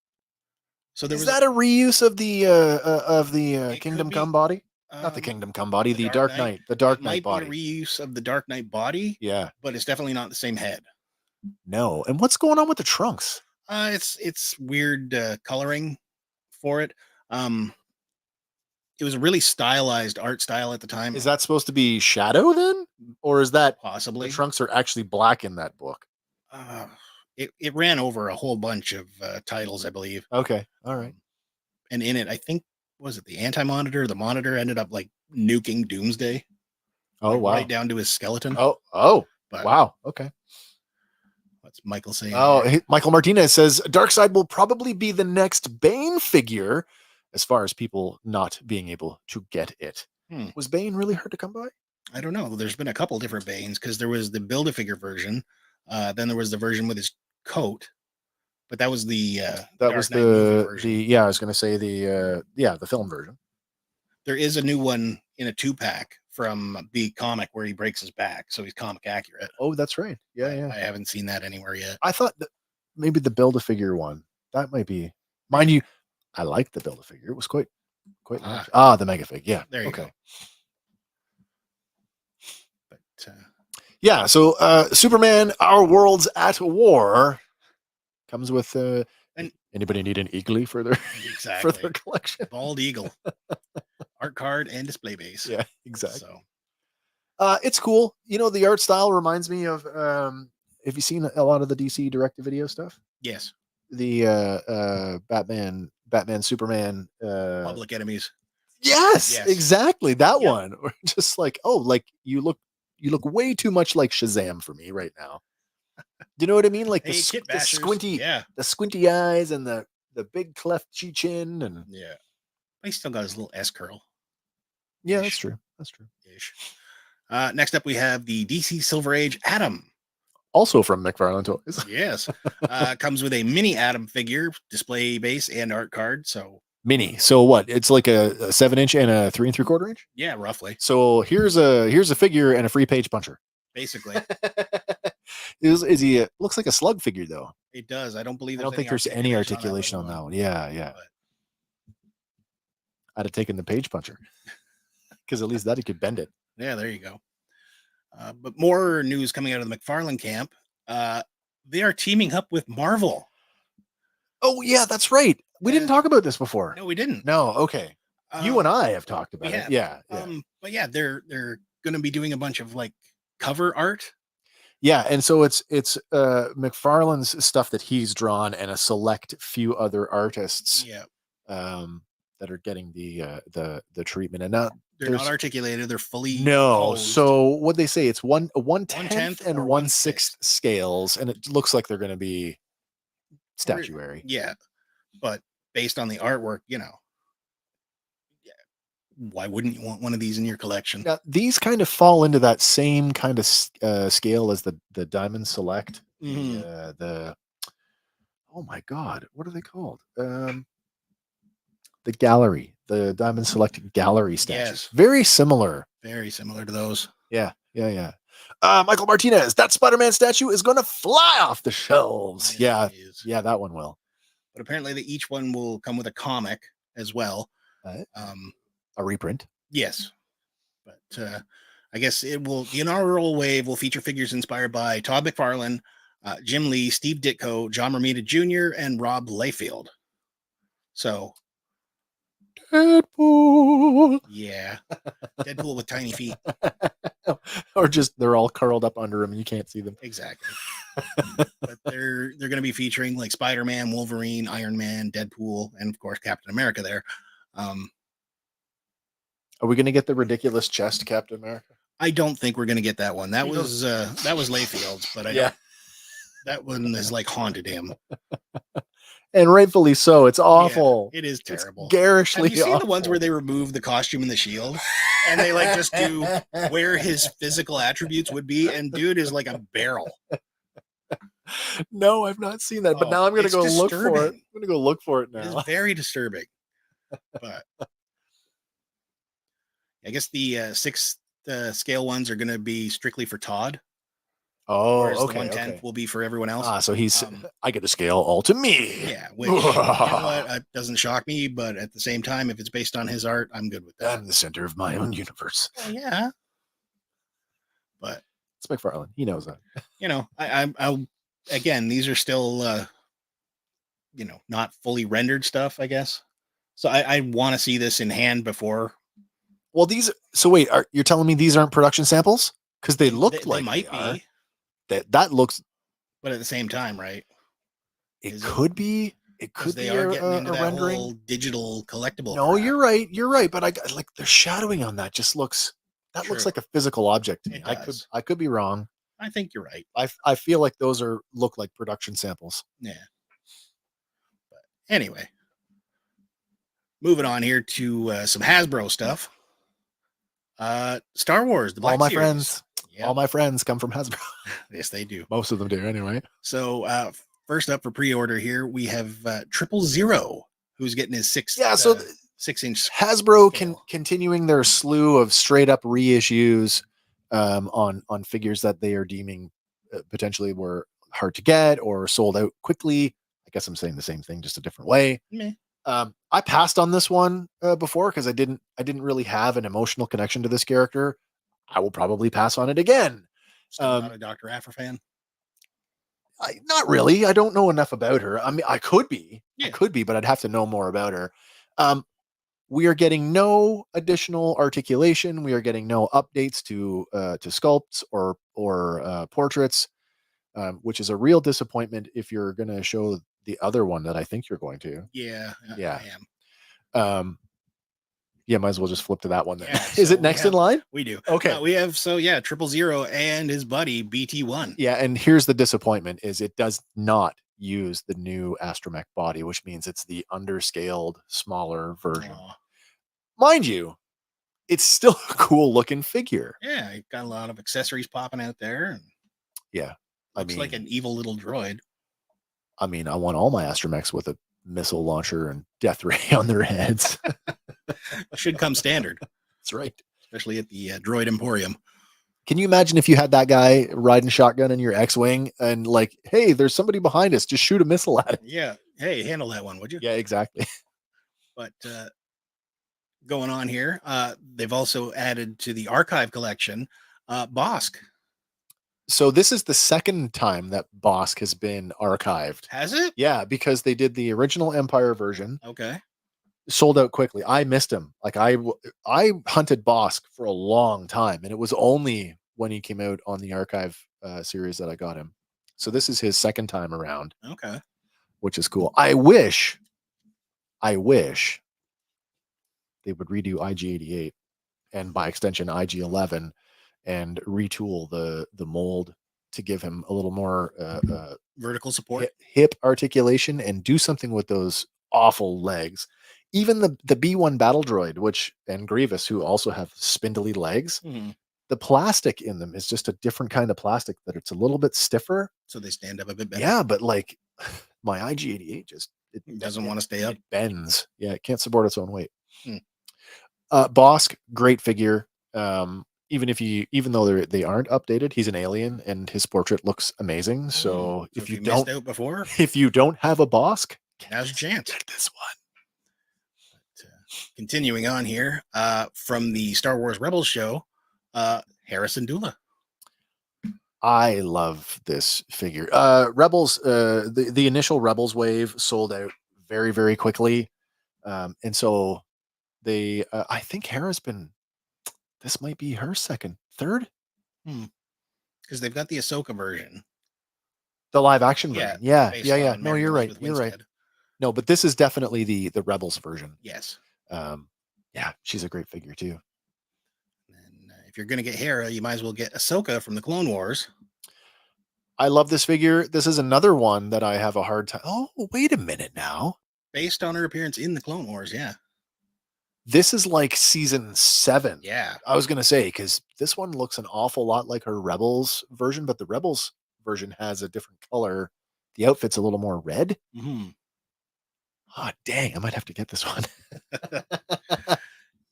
So there Is was that a reuse of the It Kingdom could Come be, body? Not the Kingdom Come body, the Dark Knight, the It Dark might Knight body. be a reuse of the Dark Knight body, Yeah. but it's definitely not the same head. No. And what's going on with the trunks? It's weird coloring for it. It was a really stylized art style at the time. Is that supposed to be Shadow then? Or is that possibly? the trunks are actually black in that book? It ran over a whole bunch of titles, I believe. Okay. All right. And in it, I think, was it the Anti-Monitor? The Monitor ended up like nuking Doomsday. Oh, like, wow. Right down to his skeleton. Oh, But wow. Okay. what's Michael saying? Oh, Michael Martinez says Darkseid will probably be the next Bane figure as far as people not being able to get it. Was Bane really hard to come by? I don't know. There's been a couple different Banes because there was the Build-A-Figure version. Then there was the version with his coat. But that was the that was the I was going to say the film version. There is a new one in a 2-pack from the comic where he breaks his back, so he's comic accurate. Oh, that's right. Yeah. I haven't seen that anywhere yet. I thought that maybe the Build-A-Figure one. That might be. Mind you, I liked the Build-A-Figure. It was quite nice. The Mega-Fig. Yeah. There you go. But yeah, so Superman, Our Worlds at War comes with anybody need an Eagly for their for their collection? Bald Eagle. Art card and display base. Yeah, exactly. So it's cool. You know, the art style reminds me of have you seen a lot of the DC direct-to-video stuff? Yes. The Batman, Superman, Public Enemies. Yes, exactly. That one. Or just like, you look way too much like Shazam for me right now. Do you know what I mean? Like the squinty eyes and the big cleft chin and He still got his little S curl. Yeah, that's true. Ish. Next up, we have the DC Silver Age Atom. Also from McFarlane Toys. Yes. Comes with a mini Atom figure, display base, and art card. So mini. So what? It's like a 7-inch and a 3 3/4 inch. Yeah, roughly. So here's a figure and a free page puncher. Basically. Is he? Looks like a slug figure though. It does. I don't think there's any articulation on that one. Yeah. I'd have taken the page puncher because at least that he could bend it. Yeah, there you go. But more news coming out of the McFarlane camp. They are teaming up with Marvel. Oh yeah, that's right. We didn't talk about this before. No, we didn't. No, okay. You and I have talked about it. Yeah. But yeah, they're going to be doing a bunch of like cover art. Yeah, and so it's McFarlane's stuff that he's drawn and a select few other artists. Yeah. That are getting the treatment, and not they're not articulated. They're fully posed. So what they say, it's 1/10 and 1/6 scales, and it looks like they're going to be statuary. Yeah, but based on the artwork, why wouldn't you want one of these in your collection? Now, these kind of fall into that same kind of scale as the Diamond Select. Oh my God, what are they called? The gallery, the Diamond Select gallery statues. Yes. Very similar to those. Yeah. Michael Martinez, that Spider-Man statue is going to fly off the shelves. Yeah, that one will. But apparently each one will come with a comic as well. A reprint. Yes. But I guess the inaugural wave will feature figures inspired by Todd McFarlane, Jim Lee, Steve Ditko, John Romita Jr., and Rob Liefeld. So Deadpool. Yeah. Deadpool with tiny feet. Or just they're all curled up under him and you can't see them. Exactly. But they're going to be featuring like Spider-Man, Wolverine, Iron Man, Deadpool, and of course Captain America there. Are we going to get the ridiculous chest Captain America? I don't think we're going to get that one. That was Layfield's, but that one has like haunted him. and rightfully so. It's awful. Yeah, it is It's terrible. garishly Have you seen awful. the ones where they remove the costume and the shield, and they like just do where his physical attributes would be? And dude is like a barrel. No, I've not seen that, but now I'm gonna it's go look for it. disturbing. I'm gonna go look for it It is now. very disturbing. But I guess the 6th scale ones are going to be strictly for Todd, Oh, whereas the okay, 1/10 okay. will be for everyone else. So he's Um, I get to scale all to me. Yeah, which you know what, doesn't shock me, but at the same time, if it's based on his art, I'm good with that. I'm the center of my own universe. Well, yeah, but It's McFarlane. He knows that. you know, I'll again, these are still you know, not fully rendered stuff, I guess. So I want to see this in hand before. Well, these. So wait, you're telling me these aren't production samples? Because they look like they might are. be, That looks. but at the same time, right? It Is could be. It could they be are getting into a that rendering. whole digital collectible. No, crap. you're right. You're right. But I like the shadowing on that. Just looks. That looks True. like a physical object to me. It I could. does. I could be wrong. I think you're right. I feel like those look like production samples. Yeah. But anyway, moving on here to some Hasbro stuff. Star Wars, the Black All my Series. friends. Yep. All my friends come from Hasbro. Yes, they do. Most of them do, anyway. So first up for pre-order here, we have 000, who's getting his 6 Yeah, so 6-inch Hasbro scale. continuing their slew of straight up reissues on figures that they are deeming potentially were hard to get or sold out quickly. I guess I'm saying the same thing, just a different way. Meh. I passed on this one before because I didn't really have an emotional connection to this character. I will probably pass on it again. Still not a Dr. Afra fan. Not really. I don't know enough about her. I mean, I could be, Yeah. but I'd have to know more about her. We are getting no additional articulation. We are getting no updates to sculpts or portraits, which is a real disappointment if you're going to show the other one that I think you're going to. Yeah, Yeah. I am. Yeah, might as well just flip to that one then. Yeah, Is so it next in line? We do. Okay. We have 000 and his buddy BT1. Yeah, and here's the disappointment: is it does not use the new astromech body, which means it's the underscaled, smaller version. Aw. Mind you, it's still a cool looking figure. Yeah, it got a lot of accessories popping out there. And Yeah, looks like an evil little droid. I mean, I want all my astromechs with a missile launcher and death ray on their heads. Should come standard. That's right. Especially at the Droid Emporium. Can you imagine if you had that guy riding shotgun in your X-wing and like, hey, there's somebody behind us, just shoot a missile at it? Yeah. Hey, handle that one, would you? Yeah, exactly. But going on here, they've also added to the archive collection Bosk. So this is the second time that Bosk has been archived. Has it? Yeah, because they did the original Empire version. Okay. Sold out quickly. I missed him. Like I hunted Bosk for a long time, and it was only when he came out on the archive series that I got him. So this is his second time around. Okay. Which is cool. I wish they would redo IG-88 and by extension IG-11 and retool the mold to give him a little more vertical support, hip articulation, and do something with those awful legs. Even the B1 battle droid, and Grievous, who also have spindly legs, the plastic in them is just a different kind of plastic that it's a little bit stiffer. So they stand up a bit better. Yeah, but like my IG-88 just doesn't want to stay up. It bends. Yeah, it can't support its own weight. Bosk, great figure. Even though they aren't updated, he's an alien and his portrait looks amazing. So if you don't missed out before, if you don't have a Bosk, now's your chance. Get this one. Continuing on here, from the Star Wars Rebels show, Harrison Dula. I love this figure. Rebels, the initial Rebels wave sold out very, very quickly. And so I think Hera's this might be her third. Because they've got the Ahsoka version. The live action version. Yeah. No, you're right. You're right. No, but this is definitely the Rebels version. Yes. Yeah, she's a great figure too. And if you're going to get Hera, you might as well get Ahsoka from the Clone Wars. I love this figure. This is another one that I have a hard time. Oh, wait a minute now. Based on her appearance in the Clone Wars, yeah. This is like season 7. Yeah. I was going to say, because this one looks an awful lot like her Rebels version, but the Rebels version has a different color. The outfit's a little more red. Mm-hmm. Oh, dang. I might have to get this one.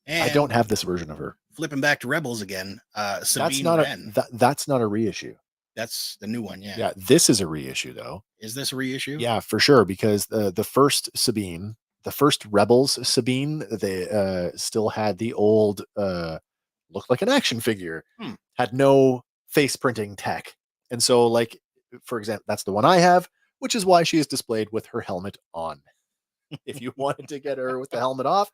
And I don't have this version of her. flipping back to Rebels again, Sabine That's not Wren. that's not a reissue. That's the new one, yeah. Yeah, this is a reissue though. Is this a reissue? Yeah, for sure, because the first Sabine, the first Rebels Sabine, they still had the old looked like an action figure. Had no face printing tech. And so, like, for example, that's the one I have, which is why she is displayed with her helmet on. If you wanted to get her with the helmet off,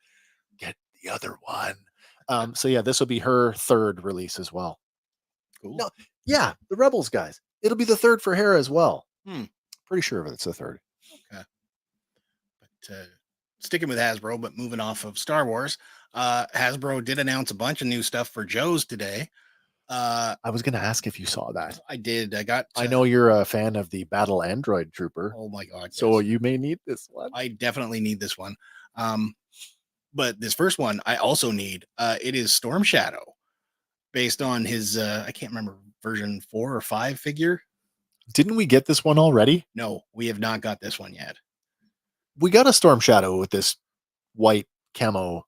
get the other one. So yeah, this will be her third release as well. Cool. No, yeah, the Rebels guys. It'll be the third for Hera as well. Pretty sure of it, it's the third. Okay. But sticking with Hasbro, but moving off of Star Wars, Hasbro did announce a bunch of new stuff for Joe's today. I was going to ask if you saw that. I did. I know you're a fan of the Battle Android Trooper. Oh my God. So yes. you may need this one. I definitely need this one. But this first one I also need. It is Storm Shadow, based on his I can't remember, version 4 or 5 figure. Didn't we get this one already? No, we have not got this one yet. We got a Storm Shadow with this white camo.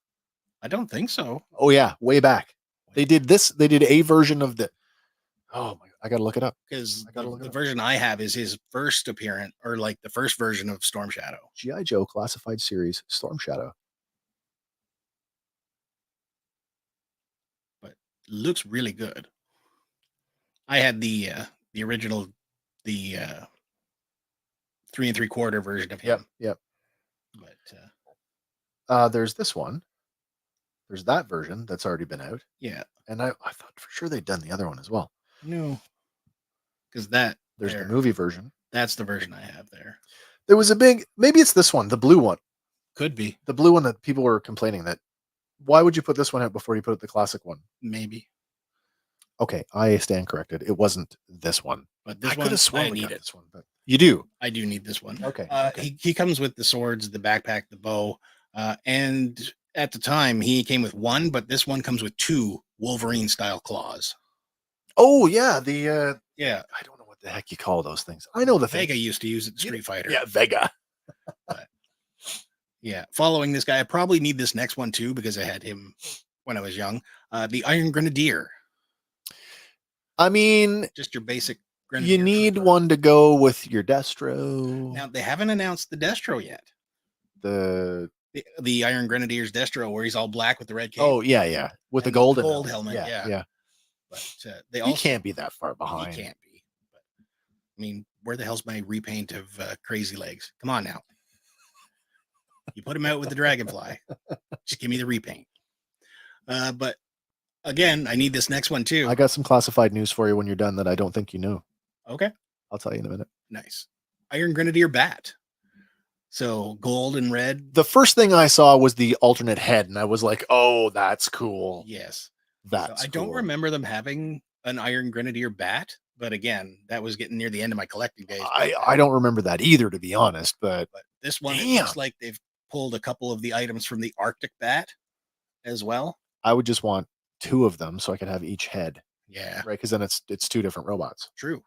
I don't think so. Oh yeah, way back. They did this. They did a version of the. Oh my! I gotta look it up because the version I have is his first appearance, or like the first version of Storm Shadow. G.I. Joe Classified Series Storm Shadow. But looks really good. I had the original, the 3 3/4 version of him. Yep. But there's this one. There's that version that's already been out. Yeah. And I thought for sure they'd done the other one as well. No. Because there's the movie version. That's the version I have there. There was a big, maybe it's this one, the blue one. Could be. The blue one that people were complaining that, why would you put this one out before you put the classic one? Maybe. Okay, I stand corrected. It wasn't this one. But this I could have sworn I need this one, but you do. I do need this one. Okay. He comes with the swords, the backpack, the bow, and at the time he came with one, but this one comes with 2 Wolverine style claws. Oh yeah, the yeah. I don't know what the heck you call those things. I know the Vega used to use it in Street Fighter. Yeah, Vega. But, yeah, following this guy, I probably need this next one too because I had him when I was young. The Iron Grenadier. I mean, just your basic Grenadier. You need trooper. One to go with your Destro. Now they haven't announced the Destro yet. The Iron Grenadier's Destro, where he's all black with the red cape. Oh yeah, with the gold helmet. Yeah. But they also can't be that far behind. He can't be. But, I mean, where the hell's my repaint of Crazy Legs? Come on now. You put him out with the Dragonfly. Just give me the repaint. But again, I need this next one too. I got some classified news for you when you're done that I don't think you knew. Okay. I'll tell you in a minute. Nice. Iron Grenadier Bat. So gold and red. The first thing I saw was the alternate head, and I was like, "Oh, that's cool." Yes, that's. I don't remember them having an Iron Grenadier bat, but again, that was getting near the end of my collecting days. I don't remember that either, to be honest. But this one, it looks like they've pulled a couple of the items from the Arctic bat as well. I would just want 2 of them so I could have each head. Yeah, right. Because then it's 2 different robots. True,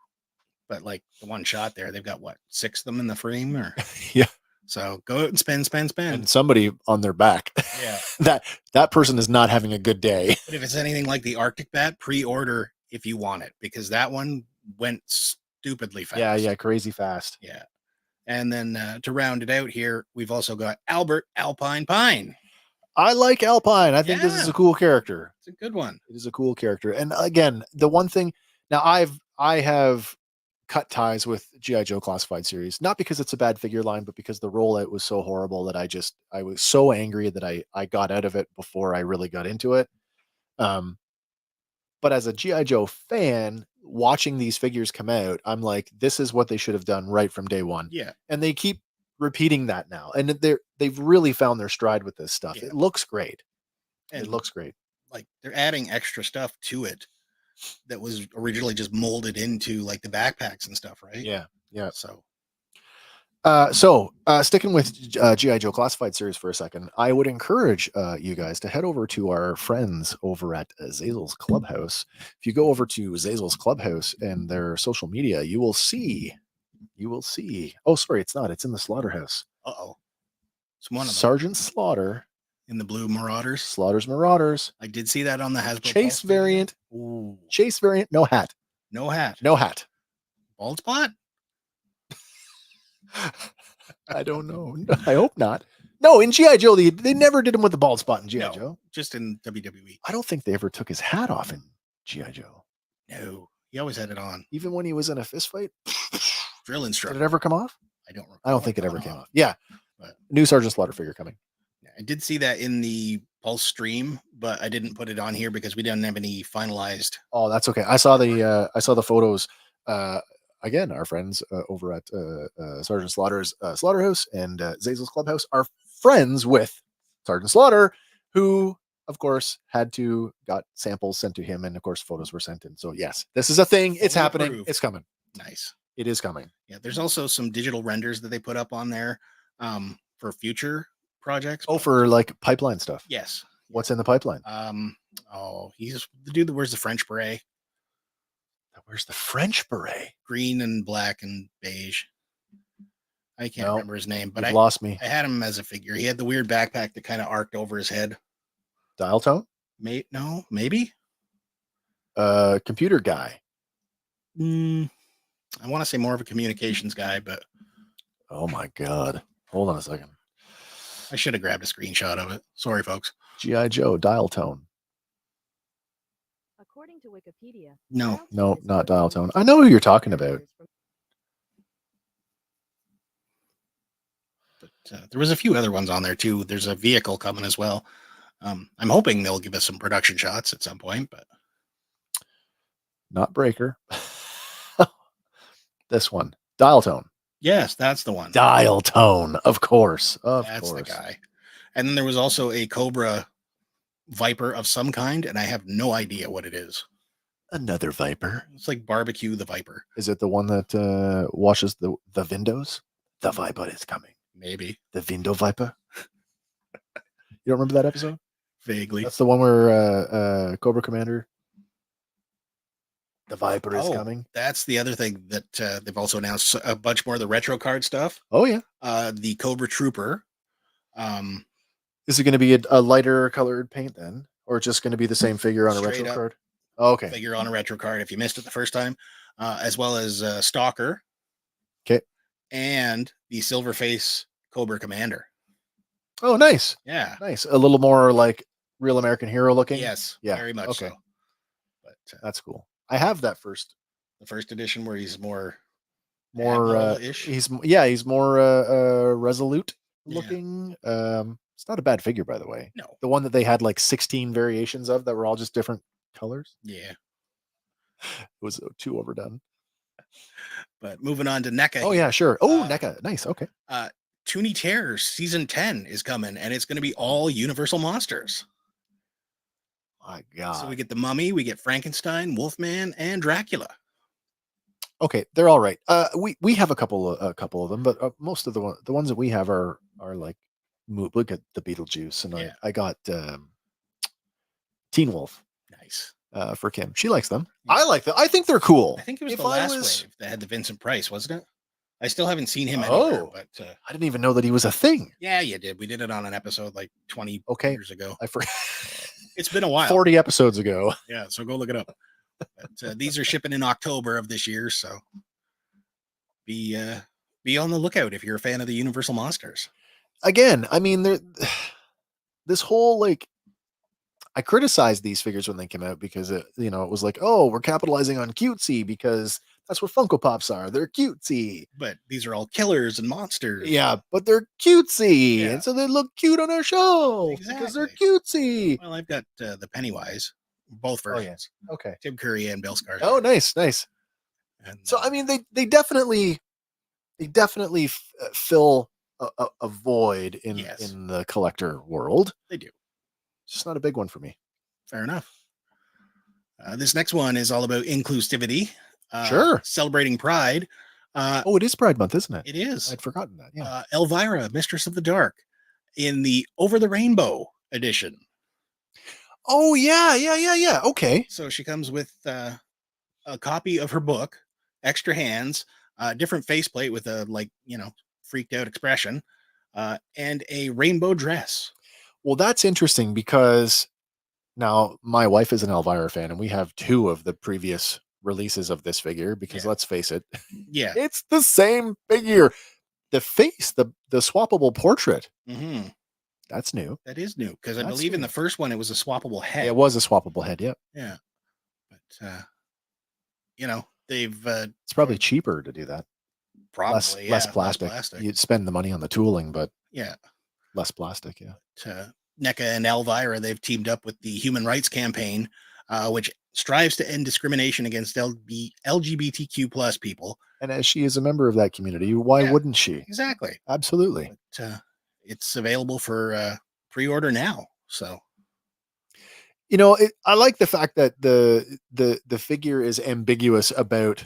but like the one shot there, they've got what, 6 of them in the frame, or yeah. So go out and spend. And somebody on their back. Yeah. that person is not having a good day. But if it's anything like the Arctic bat, pre-order if you want it, because that one went stupidly fast. Yeah, crazy fast. Yeah. And then to round it out here, we've also got Albert Alpine Pine. I like Alpine. I think this is a cool character. It's a good one. It is a cool character. And again, the one thing now I have cut ties with G.I. Joe Classified Series, not because it's a bad figure line, but because the rollout was so horrible that I was so angry that I got out of it before I really got into it. But as a G.I. Joe fan, watching these figures come out, I'm like, this is what they should have done right from day one. Yeah. And they keep repeating that now. And they've really found their stride with this stuff. Yeah. It looks great. And it looks great. Like they're adding extra stuff to it that was originally just molded into like the backpacks and stuff, right? Yeah. So Sticking with G.I. Joe Classified series for a second, I would encourage you guys to head over to our friends over at Zazel's Clubhouse. If you go over to Zazel's Clubhouse and their social media, you will see. Oh, sorry, it's not. It's in the Slaughterhouse. It's one of them Sergeant Slaughter in the blue Marauders. Slaughter's Marauders. I did see that on the Hasbro Chase Pulse video. variant. Ooh. Chase variant. No hat. No hat. No hat. Bald spot? I don't know. I hope not. No, in G.I. Joe, they never did him with the bald spot in G.I. Joe. Just in WWE. I don't think they ever took his hat off in G.I. Joe. No, he always had it on. Even when he was in a fist fight? Drill Did instructor. it ever come off? I don't recall. I don't think it ever came off. Yeah. But new Sergeant Slaughter figure coming. I did see that in the Pulse stream, but I didn't put it on here because we didn't have any finalized. Oh, that's okay. I saw the photos. Again, our friends over at Sergeant Slaughter's Slaughterhouse and Zazel's Clubhouse are friends with Sergeant Slaughter, who, of course, got samples sent to him, and of course, photos were sent in. So yes, this is a thing. It's Fully happening. approved. It's coming. Nice. It is coming. Yeah, there's also some digital renders that they put up on there for future projects. Oh, for like pipeline stuff. Yes. What's in the pipeline? He's the dude that wears the French beret. Where's the French beret? Green and black and beige. I can't remember his name, but I lost me. I had him as a figure. He had the weird backpack that kind of arced over his head. Dial tone? No, maybe. Computer guy. I want to say more of a communications guy, but oh my god! Hold on a second. I should have grabbed a screenshot of it. Sorry, folks. G.I. Joe dial tone. According to Wikipedia, No, not dial tone. I know who you're talking about. But there was a few other ones on there too. There's a vehicle coming as well. I'm hoping they'll give us some production shots at some point, but not Breaker. This one, dial tone. Yes, that's the one. Dial tone, of course. That's the guy. And then there was also a Cobra Viper of some kind, and I have no idea what it is. Another Viper. It's like Barbecue the Viper. Is it the one that washes the windows? The Viper is coming. Maybe. The window Viper. You don't remember that episode? Vaguely. That's the one where Cobra Commander. The Viper is coming. That's the other thing that they've also announced a bunch more of the retro card stuff. Oh yeah. The Cobra Trooper. Is it going to be a lighter colored paint then, or just going to be the same figure on a retro card? Oh, okay. Figure on a retro card if you missed it the first time, as well as Stalker. Okay. And the Silverface Cobra Commander. Oh, nice. Yeah. Nice. A little more like Real American Hero looking. Yes. Yeah. Very much so. But that's cool. I have that the first edition where he's more ish. He's more resolute looking. Yeah. It's not a bad figure, by the way. No. The one that they had like 16 variations of that were all just different colors. Yeah. It was too overdone. But moving on to NECA. Oh yeah, sure. Oh, NECA. Nice. Okay. Toonie Terrors season 10 is coming, and it's going to be all Universal monsters. My God. So we get the Mummy, we get Frankenstein, Wolfman, and Dracula. Okay, they're all right. We have a couple of them, but most of the ones that we have are like, look at the Beetlejuice, and I got Teen Wolf. Nice. For Kim. She likes them. Yeah. I like them. I think they're cool. I think it was the last wave that had the Vincent Price, wasn't it? I still haven't seen him anywhere, but I didn't even know that he was a thing. Yeah, you did. We did it on an episode like 20 years ago. I forgot. It's been a while. 40 episodes ago. Yeah, so go look it up. But these are shipping in October of this year, so be on the lookout if you're a fan of the Universal monsters. Again, I mean, this whole like, I criticized these figures when they came out because it was like, oh, we're capitalizing on cutesy because that's what Funko Pops are. They're cutesy. But these are all killers and monsters. Yeah, but they're cutesy. And so they look cute on our show because they're cutesy. Well, I've got the Pennywise, both versions. Oh, yeah. Okay. Tim Curry and Bill Skarsgård. Oh, nice. And, so, I mean, they definitely fill a void in the collector world. They do. It's just not a big one for me. Fair enough. This next one is all about inclusivity, Sure. celebrating Pride. Oh, it is Pride Month, isn't it? It is. I'd forgotten that. Yeah. Elvira, Mistress of the Dark, in the Over the Rainbow edition. Oh, yeah. Okay. So she comes with a copy of her book, Extra Hands, different faceplate with a freaked out expression, and a rainbow dress. Well, that's interesting because now my wife is an Elvira fan, and we have 2 of the previous releases of this figure because Yeah. let's face it, Yeah. it's the same figure. The face, the swappable portrait, hmm that's new. That is new because I That's believe in new. the first one it was a swappable head. It was a swappable head, yeah. Yeah. But they've It's probably cheaper to do that. probably Less plastic. You'd spend the money on the tooling, but Yeah. less plastic, yeah. NECA and Elvira, they've teamed up with the Human Rights Campaign, which strives to end discrimination against LGBTQ plus people. And as she is a member of that community, why Yeah. wouldn't she? Exactly. Absolutely. But it's available for pre-order now. So I like the fact that the figure is ambiguous about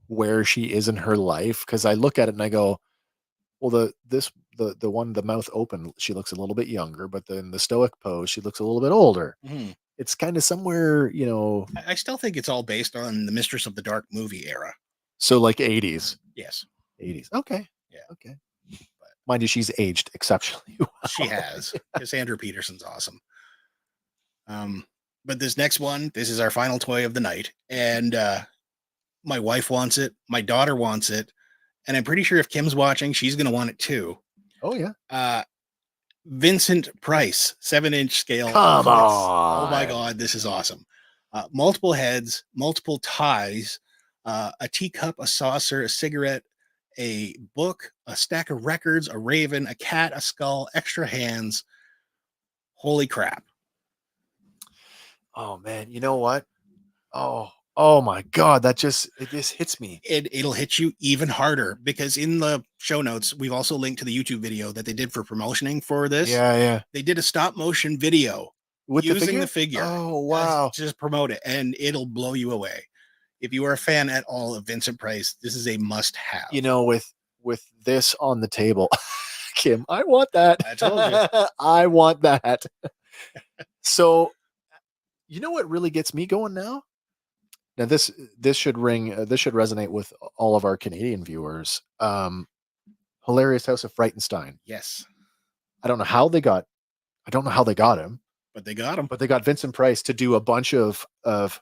where she is in her life, because I look at it and I go, well, the one, the mouth open, she looks a little bit younger, but then the stoic pose, she looks a little bit older. It's kind of somewhere, I still think it's all based on the Mistress of the Dark movie era. so like 80s. Yes. 80s. Okay. Yeah. Okay. Mind you, she's aged exceptionally well. She has. Cassandra Peterson's awesome. But this next one, this is our final toy of the night. And my wife wants it. My daughter wants it. And I'm pretty sure if Kim's watching, she's going to want it too. Oh, yeah. Vincent Price, 7-inch scale. Come on. Oh my God, this is awesome. Multiple heads, multiple ties, a teacup, a saucer, a cigarette, a book, a stack of records, a raven, a cat, a skull, extra hands. Holy crap. Oh man, you know what? Oh my God, it just hits me. It'll hit you even harder because in the show notes, we've also linked to the YouTube video that they did for promotioning for this. Yeah. They did a stop motion video With using the figure. Oh wow. Just promote it and it'll blow you away. If you are a fan at all of Vincent Price, this is a must have. With this on the table, Kim, I want that. I told you. I want that. So, you know what really gets me going now? Now this should resonate with all of our Canadian viewers. Hilarious House of Frightenstein. Yes. I don't know how they got him, but they got him. But they got Vincent Price to do a bunch of the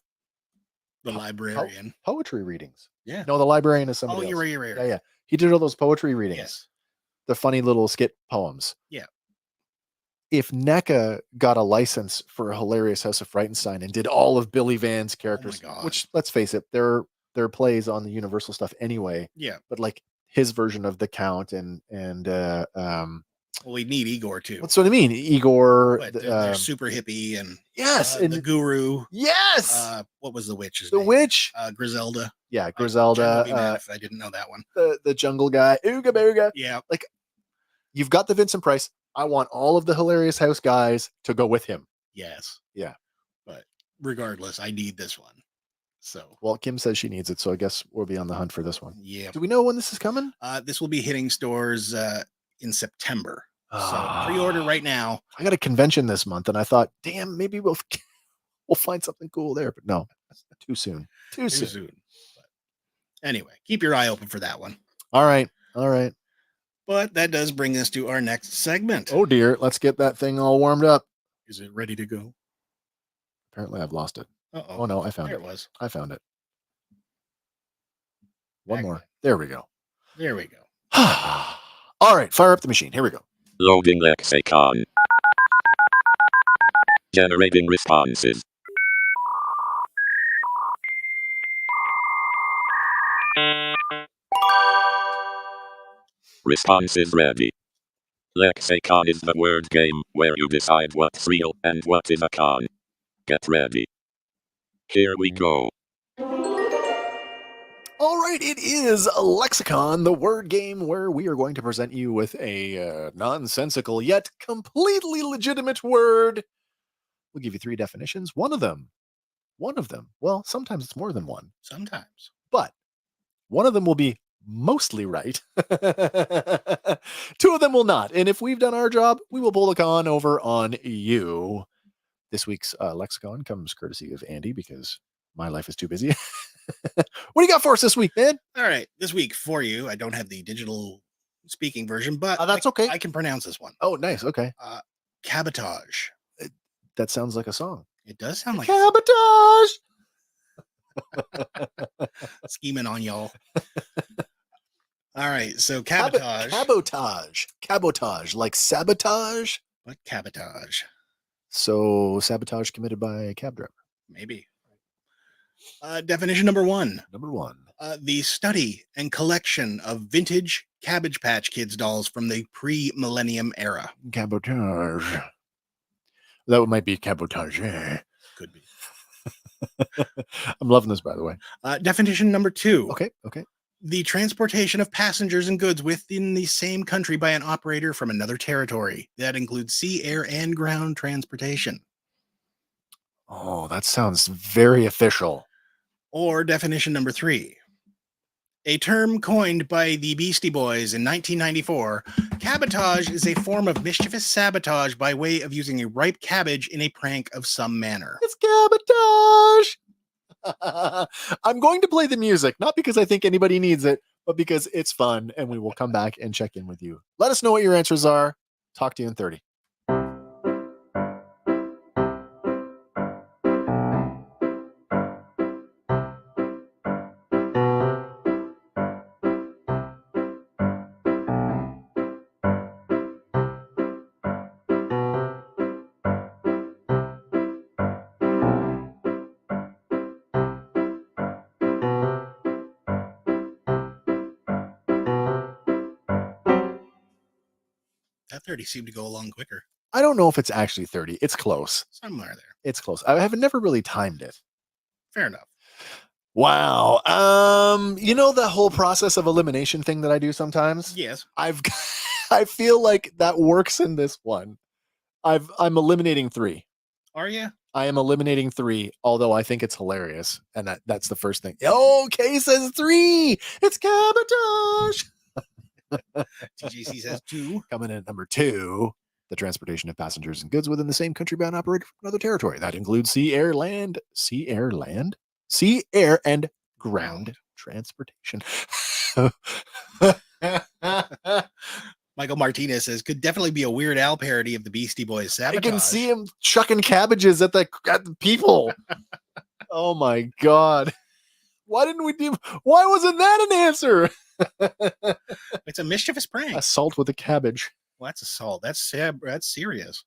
librarian poetry readings. Yeah. No, the librarian is somebody else. You're right. Yeah. He did all those poetry readings. Yes. The funny little skit poems. Yeah. If NECA got a license for a Hilarious House of Frightenstein and did all of Billy Van's characters, which let's face it, they're plays on the Universal stuff anyway. Yeah. But like his version of the Count and well, we need Igor too. That's what I mean. Igor, they're super hippie and yes, and the Guru. Yes. What was the witch's name? Witch. Griselda. Yeah, Griselda. If I didn't know that one. The jungle guy. Ooga booga. Yeah. Like you've got the Vincent Price. I want all of the Hilarious House guys to go with him. Yes. Yeah. But regardless, I need this one. So well, Kim says she needs it, so I guess we'll be on the hunt for this one. Yeah. Do we know when this is coming? This will be hitting stores in September. So pre-order right now. I got a convention this month, and I thought, damn, maybe we'll find something cool there. But no, too soon. Too soon. But anyway, keep your eye open for that one. All right. But that does bring us to our next segment. Oh dear, let's get that thing all warmed up. Is it ready to go? Apparently, I've lost it. Uh-oh. Oh no, I found it. I found it. One more. There we go. All right, fire up the machine. Here we go. Loading lexicon. Generating responses. Responses ready. Lexicon is the word game where you decide what's real and what is a con. Get ready. Here we go. All right, it is a Lexicon, the word game where we are going to present you with a nonsensical yet completely legitimate word. We'll give you 3 definitions. One of them one of them, well, sometimes it's more than one, Sometimes. but one of them will be mostly right. Two of them will not. And if we've done our job, we will pull the con over on you. This week's lexicon comes courtesy of Andy because my life is too busy. What do you got for us this week, man? All right. This week for you, I don't have the digital speaking version, but That's okay. I can pronounce this one. Oh, nice. Okay. Cabotage. That sounds like a song. It does sound like Cabotage. scheming on y'all. All right. So cabotage. Cabotage, like sabotage. What cabotage? So sabotage committed by a cab driver. Maybe. Definition number one. Number one. The study and collection of vintage Cabbage Patch Kids dolls from the pre-millennium era. Cabotage. That might be cabotage. Could be. I'm loving this, by the way. Definition number two. Okay. The transportation of passengers and goods within the same country by an operator from another territory. That includes sea, air, and ground transportation. Oh, that sounds very official. Or definition number three. A term coined by the Beastie Boys in 1994, cabotage is a form of mischievous sabotage by way of using a ripe cabbage in a prank of some manner. It's cabotage. I'm going to play the music, not because I think anybody needs it, but because it's fun, and we will come back and check in with you. Let us know what your answers are. Talk to you in 30. That 30 seemed to go along quicker. I don't know if it's actually 30. It's close. Somewhere there. It's close. I have never really timed it. Fair enough. Wow. You know the whole process of elimination thing that I do sometimes? Yes. I feel like that works in this one. I'm eliminating 3. Are you? I am eliminating 3, although I think it's hilarious. And that's the first thing. Okay, says 3. It's cabotage. TJC says 2. Coming in at number 2, the transportation of passengers and goods within the same country by an operator from another territory. That includes sea, air, and ground transportation. Michael Martinez says could definitely be a Weird Al parody of the Beastie Boys sabotage. I can see him chucking cabbages at the people. Oh my god. Why wasn't that an answer? It's a mischievous prank. Assault with a cabbage. Well, that's assault. That's sad. That's serious.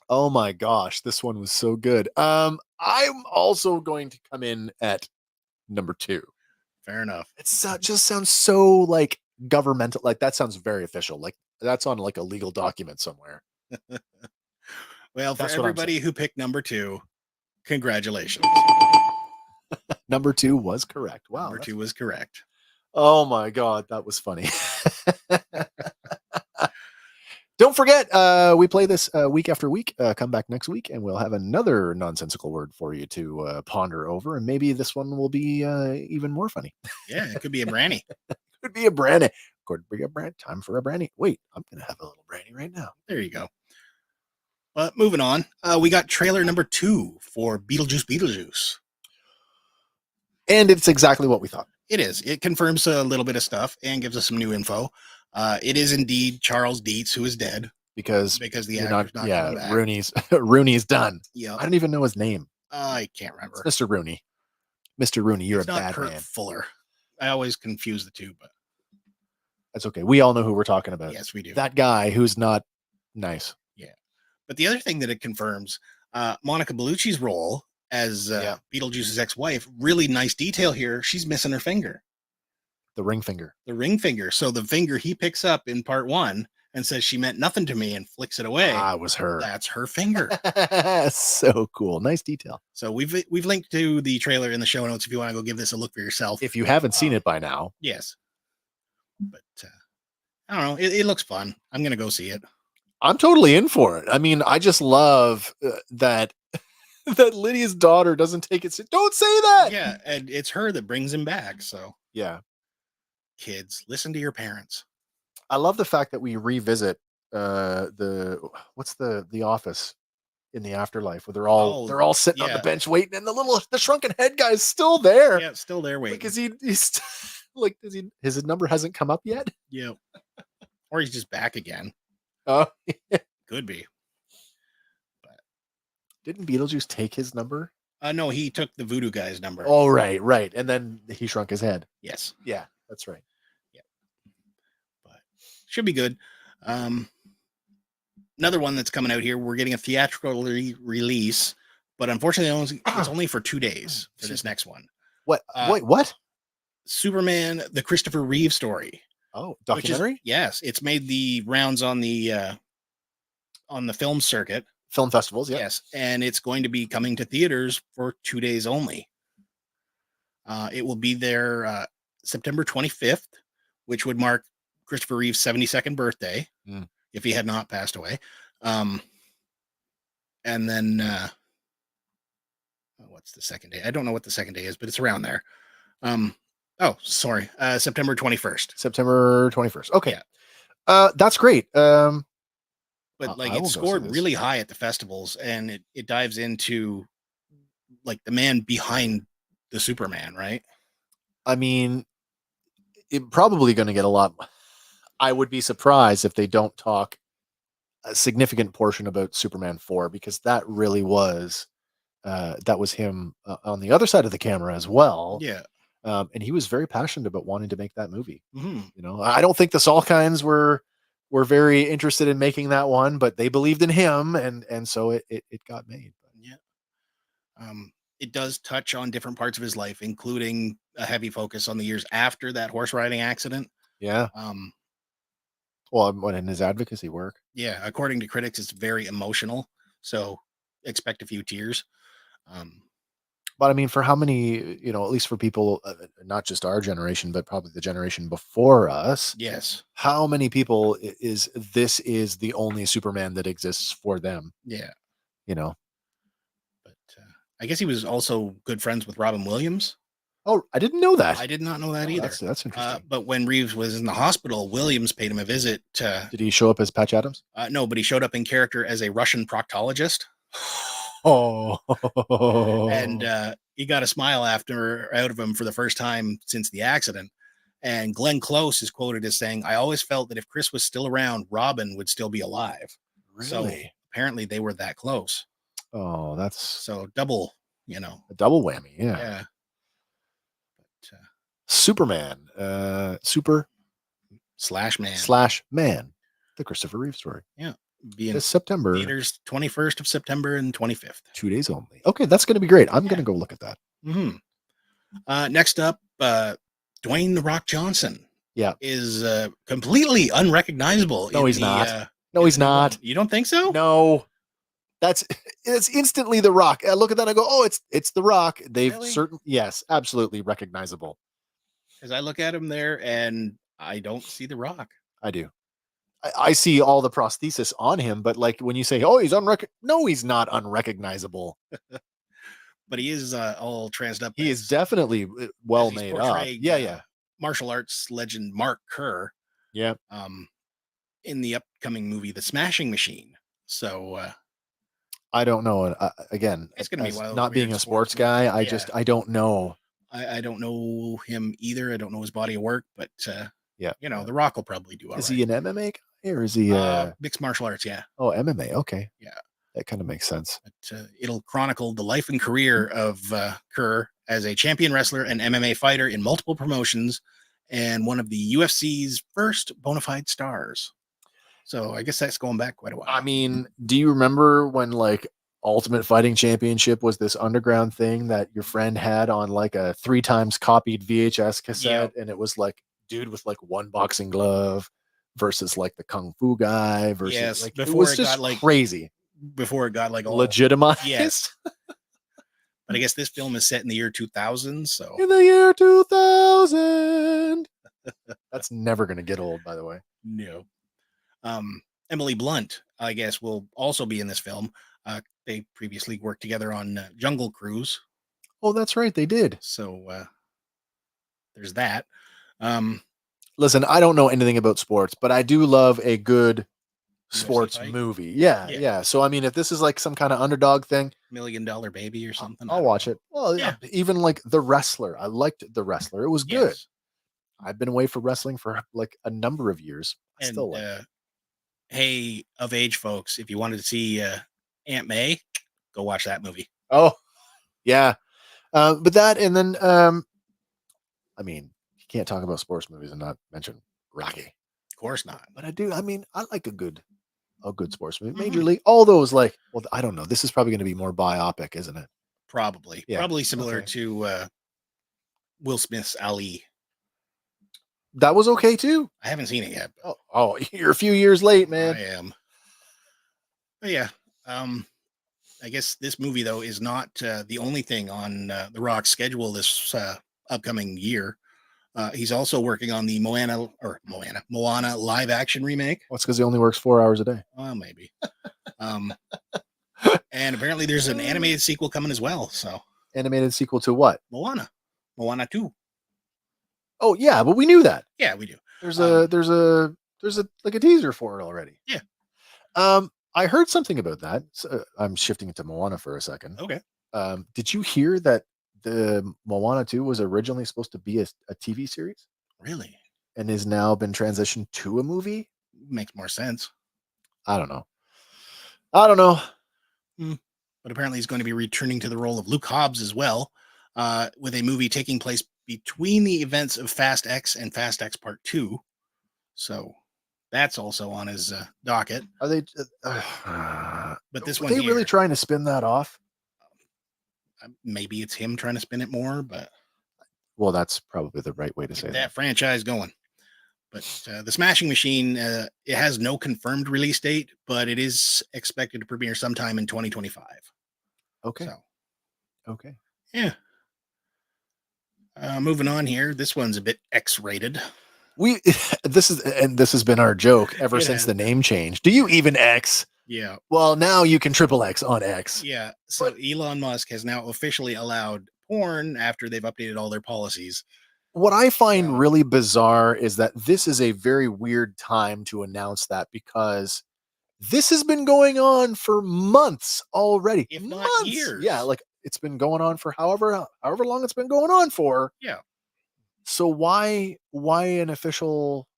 Oh my gosh, this one was so good. I'm also going to come in at number 2. Fair enough. It just sounds so like governmental. Like that sounds very official. Like that's on like a legal document somewhere. Well, for That's what I'm everybody who picked number 2, congratulations. Number 2 was correct. Wow. Number 2 was correct. Oh my god, that was funny. Don't forget, we play this week after week. Come back next week and we'll have another nonsensical word for you to ponder over. And maybe this one will be even more funny. Yeah, it could be a branny. Could be a brandy. Could be a brand. Time for a brandy. Wait, I'm going to have a little brandy right now. There you go. Moving on. We got trailer number 2 for Beetlejuice. And it's exactly what we thought. It is. It confirms a little bit of stuff and gives us some new info. It is indeed Charles Dietz who is dead Because the you're actor's not coming back. Rooney's done. Yeah, I don't even know his name. I can't remember. It's Mr. Rooney. Mr. Rooney, you're It's a not bad Kurt man. Fuller. I always confuse the two, but That's okay. We all know who we're talking about. yes, we do. That guy who's not nice. But the other thing that it confirms, Monica Bellucci's role as Yeah. Beetlejuice's ex-wife, really nice detail here. She's missing her finger, The ring finger. the ring finger. So the finger he picks up in part 1 and says she meant nothing to me and flicks it away. Ah, it was her. That's her finger. So cool. Nice detail. So we've linked to the trailer in the show notes if you want to go give this a look for yourself. If you haven't seen it by now, Yes. But I don't know. It looks fun. I'm going to go see it. I'm totally in for it. I mean, I just love that that Lydia's daughter doesn't take it. Don't say that. Yeah, and it's her that brings him back. So Yeah. kids, listen to your parents. I love the fact that we revisit what's the office in the afterlife where they're all sitting on the yeah. bench waiting, and the shrunken head guy is still there. Yeah, still there waiting. Like, he's like, his number hasn't come up yet? Yeah. Or he's just back again. Oh, Could be. didn't Beetlejuice take his number? No, he took the voodoo guy's number. Oh, right. And then he shrunk his head. Yes. Yeah, that's right. But should be good. Another one that's coming out here, we're getting a theatrical release, but unfortunately it's only for 2 days for this next one. What? Wait, what? Superman, the Christopher Reeve story. Oh, documentary? Yes, it's made the rounds on the film circuit. Film festivals, yeah. Yes, and it's going to be coming to theaters for 2 days only. It will be there September 25th, which would mark Christopher Reeve's 72nd birthday, if he had not passed away. And then, what's the second day? I don't know what the second day is, but it's around there. September 21st. September 21st. Okay. Yeah. That's great. But like I will it go scored see this. really high at the festivals, and it dives into like the man behind the Superman, right? I mean, it's probably going to get a lot. I would be surprised if they don't talk a significant portion about Superman 4, because that really was that was him on the other side of the camera as well. Yeah. And he was very passionate about wanting to make that movie. Mm-hmm. You know, I don't think the Salkinds were very interested in making that one, but they believed in him, and so it got made. Yeah. It does touch on different parts of his life, including a heavy focus on the years after that horse riding accident. Yeah. Well, what, in his advocacy work? Yeah. According to critics, it's very emotional. So expect a few tears. But I mean, for how many, at least for people, not just our generation, but probably the generation before us. Yes. How many people this is the only Superman that exists for them? Yeah. But I guess he was also good friends with Robin Williams. Oh, I didn't know that. I did not know that either. That's interesting. But when Reeves was in the hospital, Williams paid him a visit. Did he show up as Patch Adams? No, but he showed up in character as a Russian proctologist. Oh. And he got a smile out of him for the first time since the accident. And Glenn Close is quoted as saying, "I always felt that if Chris was still around, Robin would still be alive." Really? So apparently they were that close. Oh, that's So double, a double whammy. Yeah. Yeah. But, Superman, /man, the Christopher Reeve story. Yeah. Being This September. theaters 21st of September and 25th. 2 days only. Okay, that's going to be great. I'm going to go look at that. Mm-hmm. Next up, Dwayne "The Rock" Johnson. Yeah. Is completely unrecognizable. No, he's not. No, he's not. You don't think so? No. It's instantly The Rock. I look at that and I go, oh, it's The Rock. They've Really? yes, absolutely recognizable. Because I look at him there and I don't see The Rock. I do. I see all the prosthesis on him, but like when you say, oh, he's no, he's not unrecognizable. But he is all transed up. He is definitely well as he's made up. portraying, Yeah. Martial arts legend Mark Kerr. Yeah. In the upcoming movie The Smashing Machine. So I don't know. Again, it's going to be wild. Not being a sports guy, I don't know. I don't know him either. I don't know his body of work, but yeah, The Rock will probably do all right. Is he an MMA guy or is he mixed martial arts? Yeah. Oh, MMA. Okay. Yeah. That kind of makes sense. But, it'll chronicle the life and career of Kerr as a champion wrestler and MMA fighter in multiple promotions and one of the UFC's first bona fide stars. So I guess that's going back quite a while. I mean, do you remember when like Ultimate Fighting Championship was this underground thing that your friend had on like a 3 times copied VHS cassette? And it was like dude with like one boxing glove versus like the kung fu guy versus like, it was just like crazy before it got like all legitimized. Yes. But I guess this film is set in the year 2000. So in the year 2000. That's never going to get old, by the way. No. Emily Blunt, I guess, will also be in this film. They previously worked together on Jungle Cruise. Oh, that's right. They did. So there's that. Um, Listen, I don't know anything about sports, but I do love a good UFC sports fight? movie. Yeah, Yeah. yeah. So I mean, if this is like some kind of underdog thing, $1 Million Baby or something. I I'll don't watch know. it. Well, Yeah. even like The Wrestler. I liked The Wrestler. It was good. Yes. I've been away for wrestling for like a number of years. I And still like it. hey, of age folks, if you wanted to see Aunt May, go watch that movie. Oh, yeah. But that, and then, I mean, you can't talk about sports movies and not mention Rocky. Of course not. But I do. I mean, I like a good sports movie. Mhm. Major League, all those like. Well, I don't know. This is probably going to be more biopic, isn't it? Probably. Yeah, Probably similar okay. to Will Smith's Ali. That was okay too. I haven't seen it yet. Oh, you're a few years late, man. I am. But yeah. I guess this movie though is not the only thing on The Rock's schedule this upcoming year. He's also working on the Moana live action remake. Well, it's because he only works 4 hours a day. Well, maybe. And apparently there's an animated sequel coming as well. So Animated sequel to what? Moana 2. Oh yeah, but we knew that. Yeah, we do. There's a like a teaser for it already. Yeah. I heard something about that. So, I'm shifting it to Moana for a second. Okay. Did you hear that the Moana 2 was originally supposed to be a TV series Really? and has now been transitioned to a movie? Makes more sense. I don't know. But apparently he's going to be returning to the role of Luke Hobbs as well, with a movie taking place between the events of Fast X and Fast X Part 2. So that's also on his docket. Are they? But this Are one they really here, trying to spin that off? maybe it's him trying to spin it more, but Well, that's probably the right way to say keep that. that franchise going. But the Smashing Machine, it has no confirmed release date, but it is expected to premiere sometime in 2025. Okay. So, Okay. yeah. Moving on here. This one's a bit X-rated. This has been our joke ever It since has the been. name changed. Do you even X? Yeah. Well, now you can triple X on X. Yeah. So Elon Musk has now officially allowed porn after they've updated all their policies. What I find So- really bizarre is that this is a very weird time to announce that, because this has been going on for months already. If not months. years. Yeah, like it's been going on for however long it's been going on for. Yeah. So why an official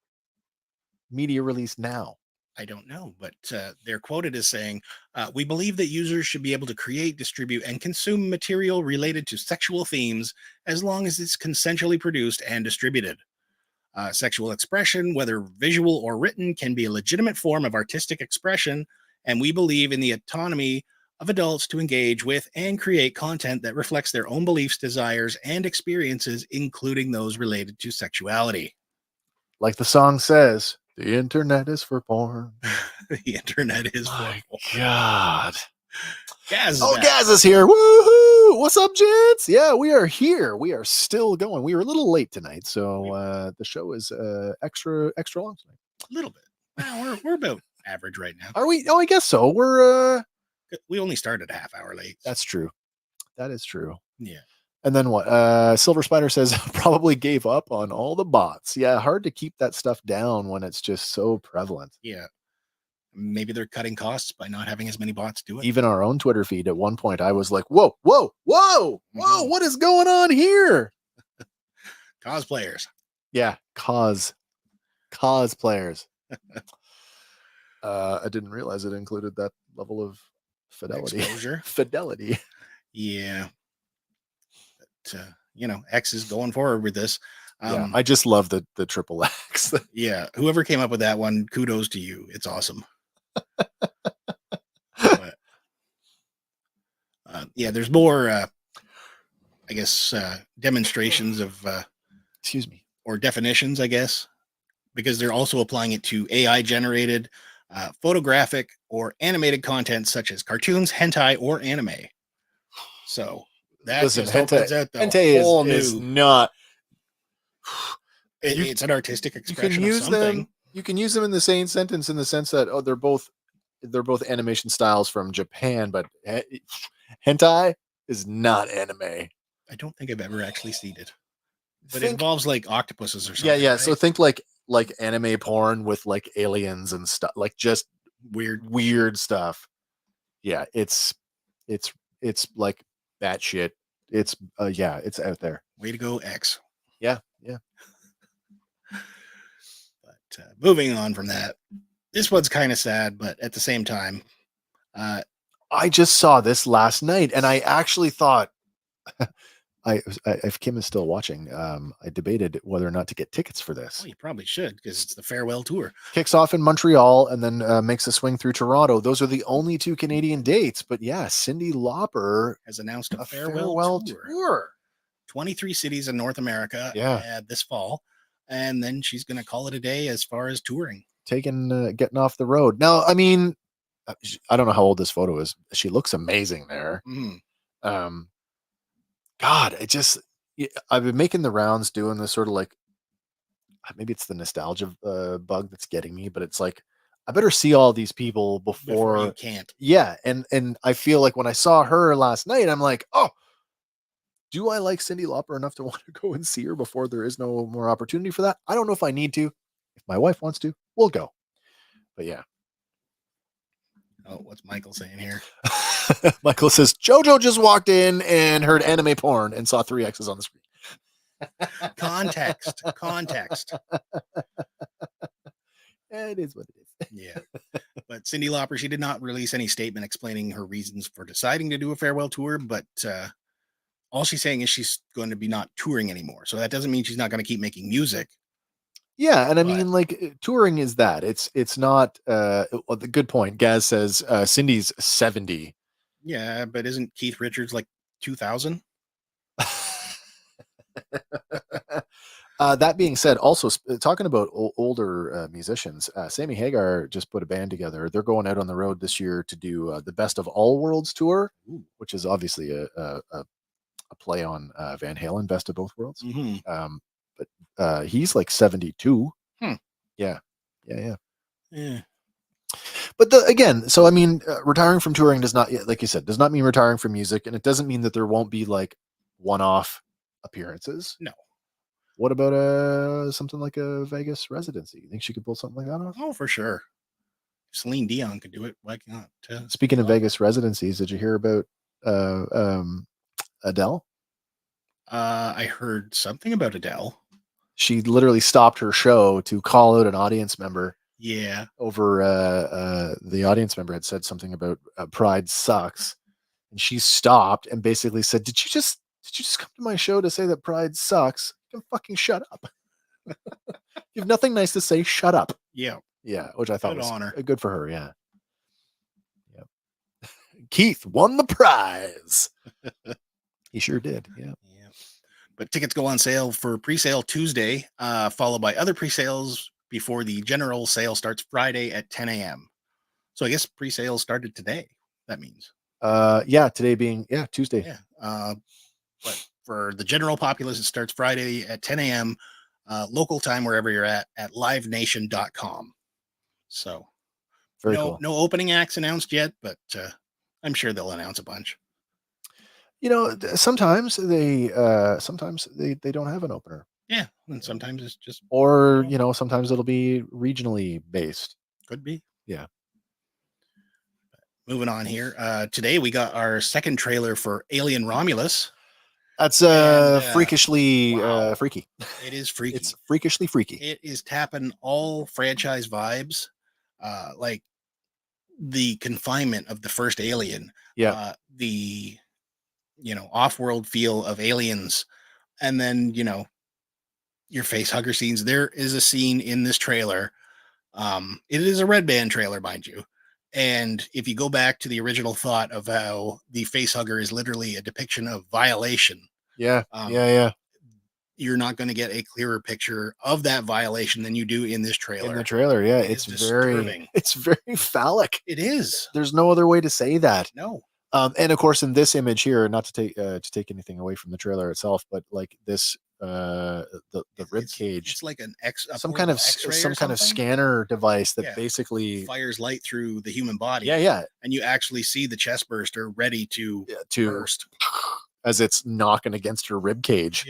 media release now? I don't know, but they're quoted as saying, we believe that users should be able to create, distribute, and consume material related to sexual themes as long as it's consensually produced and distributed. Sexual expression, whether visual or written, can be a legitimate form of artistic expression, and we believe in the autonomy of adults to engage with and create content that reflects their own beliefs, desires, and experiences, including those related to sexuality. Like the song says, the internet is for porn. The internet is My for God. Gaz is Oh, back. Gaz is here. Woohoo! What's up, gents? Yeah, we are here. We are still going. We were a little late tonight, so the show is extra long tonight. A little bit. Well, we're about average right now. Are we? Oh, I guess so. We're We only started a half hour late. That's true. That is true. Yeah. And then what? Silver Spider says probably gave up on all the bots. Yeah, hard to keep that stuff down when it's just so prevalent. Yeah. Maybe they're cutting costs by not having as many bots do it. Even our own Twitter feed at one point, I was like, whoa, Mhm. what is going on here? Cosplayers. Yeah, cosplayers. I didn't realize it included that level of fidelity. Exposure. Fidelity. Yeah. But, X is going forward with this. Yeah, I just love the triple X. Yeah. Whoever came up with that one, kudos to you. It's awesome. But, yeah, there's more, I guess, demonstrations of, Excuse me. or definitions, I guess, because they're also applying it to AI generated, photographic, or animated content such as cartoons, hentai, or anime. So that Listen, just opens out the hentai whole is new. not. It's an artistic You can expression of use something. them. You can use them in the same sentence in the sense that they're both they're both animation styles from Japan, but hentai is not anime. I don't think I've ever actually seen it, but it Think, involves like octopuses or yeah, something. yeah. Right? So think like anime porn with like aliens and stuff, like just weird stuff. Yeah, it's like batshit. It's yeah, it's out there. Way to go, X. Yeah, yeah. But moving on from that, this one's kind of sad, but at the same time, I just saw this last night, and I actually thought, if Kim is still watching, I debated whether or not to get tickets for this. well, you probably should because it's the farewell tour. Kicks off in Montreal and then makes a swing through Toronto. Those are the only 2 Canadian dates. But yeah, Cyndi Lauper Has announced a, a farewell tour. 23 cities in North America this fall, and then she's going to call it a day as far as touring. Getting off the road. Now, I mean, I don't know how old this photo is. She looks amazing there. God, I've been making the rounds doing this sort of like, maybe it's the nostalgia bug that's getting me, but it's like, I better see all these people before you can't. Yeah. And I feel like when I saw her last night, I'm like, oh, do I like Cyndi Lauper enough to want to go and see her before there is no more opportunity for that? I don't know if I need to. If my wife wants to, we'll go. But yeah. Oh, what's Michael saying here? Michael says, Jojo just walked in and heard anime porn and saw 3 X's on the screen. Context. It is what it is. Yeah. But Cyndi Lauper, she did not release any statement explaining her reasons for deciding to do a farewell tour, but all she's saying is she's going to be not touring anymore. So that doesn't mean she's not going to keep making music. Yeah, and I mean, like, touring is that. It's not the good point. Gaz says Cindy's 70. Yeah, but isn't Keith Richards like 2000? That being said, also talking about older musicians, Sammy Hagar just put a band together. They're going out on the road this year to do the Best of All Worlds tour, which is obviously a play on Van Halen, Best of Both Worlds. Mm-hmm. But he's like 72. Yeah. But again, so I mean, retiring from touring does not, like you said, does not mean retiring from music, and it doesn't mean that there won't be like one-off appearances. No. What about something like a Vegas residency? You think she could pull something like that off? Oh, for sure. Celine Dion could do it. Why not? Speaking of Vegas residencies, did you hear about Adele? I heard something about Adele. She literally stopped her show to call out an audience member. Yeah. Over the audience member had said something about Pride sucks, and she stopped and basically said, "Did you just come to my show to say that Pride sucks? You can fucking shut up. You have nothing nice to say. Shut up." Yeah. Yeah, which I thought Good was honor. Good for her. Yeah. Keith won the prize. He sure did. Yeah. But tickets go on sale for pre-sale Tuesday, followed by other pre-sales before the general sale starts Friday at 10 a.m. So I guess pre-sale started today. That means. Today being Tuesday. Yeah. But for the general populace, it starts Friday at 10 a.m. Local time, wherever you're at livenation.com. So very cool. No opening acts announced yet, but I'm sure they'll announce a bunch. You know, sometimes they don't have an opener. Yeah, and sometimes it's just, or sometimes it'll be regionally based. Could be. Yeah. Moving on here. Today we got our second trailer for Alien Romulus. That's freakishly freaky. It is freaky. It's freakishly freaky. It is tapping all franchise vibes, like the confinement of the first Alien. Yeah. The off-world feel of aliens, and then your face hugger scenes. There is a scene in this trailer. It is a Red Band trailer, mind you. And if you go back to the original thought of how the face hugger is literally a depiction of violation. Yeah. You're not going to get a clearer picture of that violation than you do in this trailer. In the trailer, yeah. It's very phallic. It is. There's no other way to say that. No. And of course, in this image here, not to take anything away from the trailer itself, but like this the rib cage. It's like a some kind of X-ray some or kind of something? scanner device that Yeah. basically Fires light through the human body. yeah And you actually see the chest burster ready to burst. as it's knocking against her rib cage.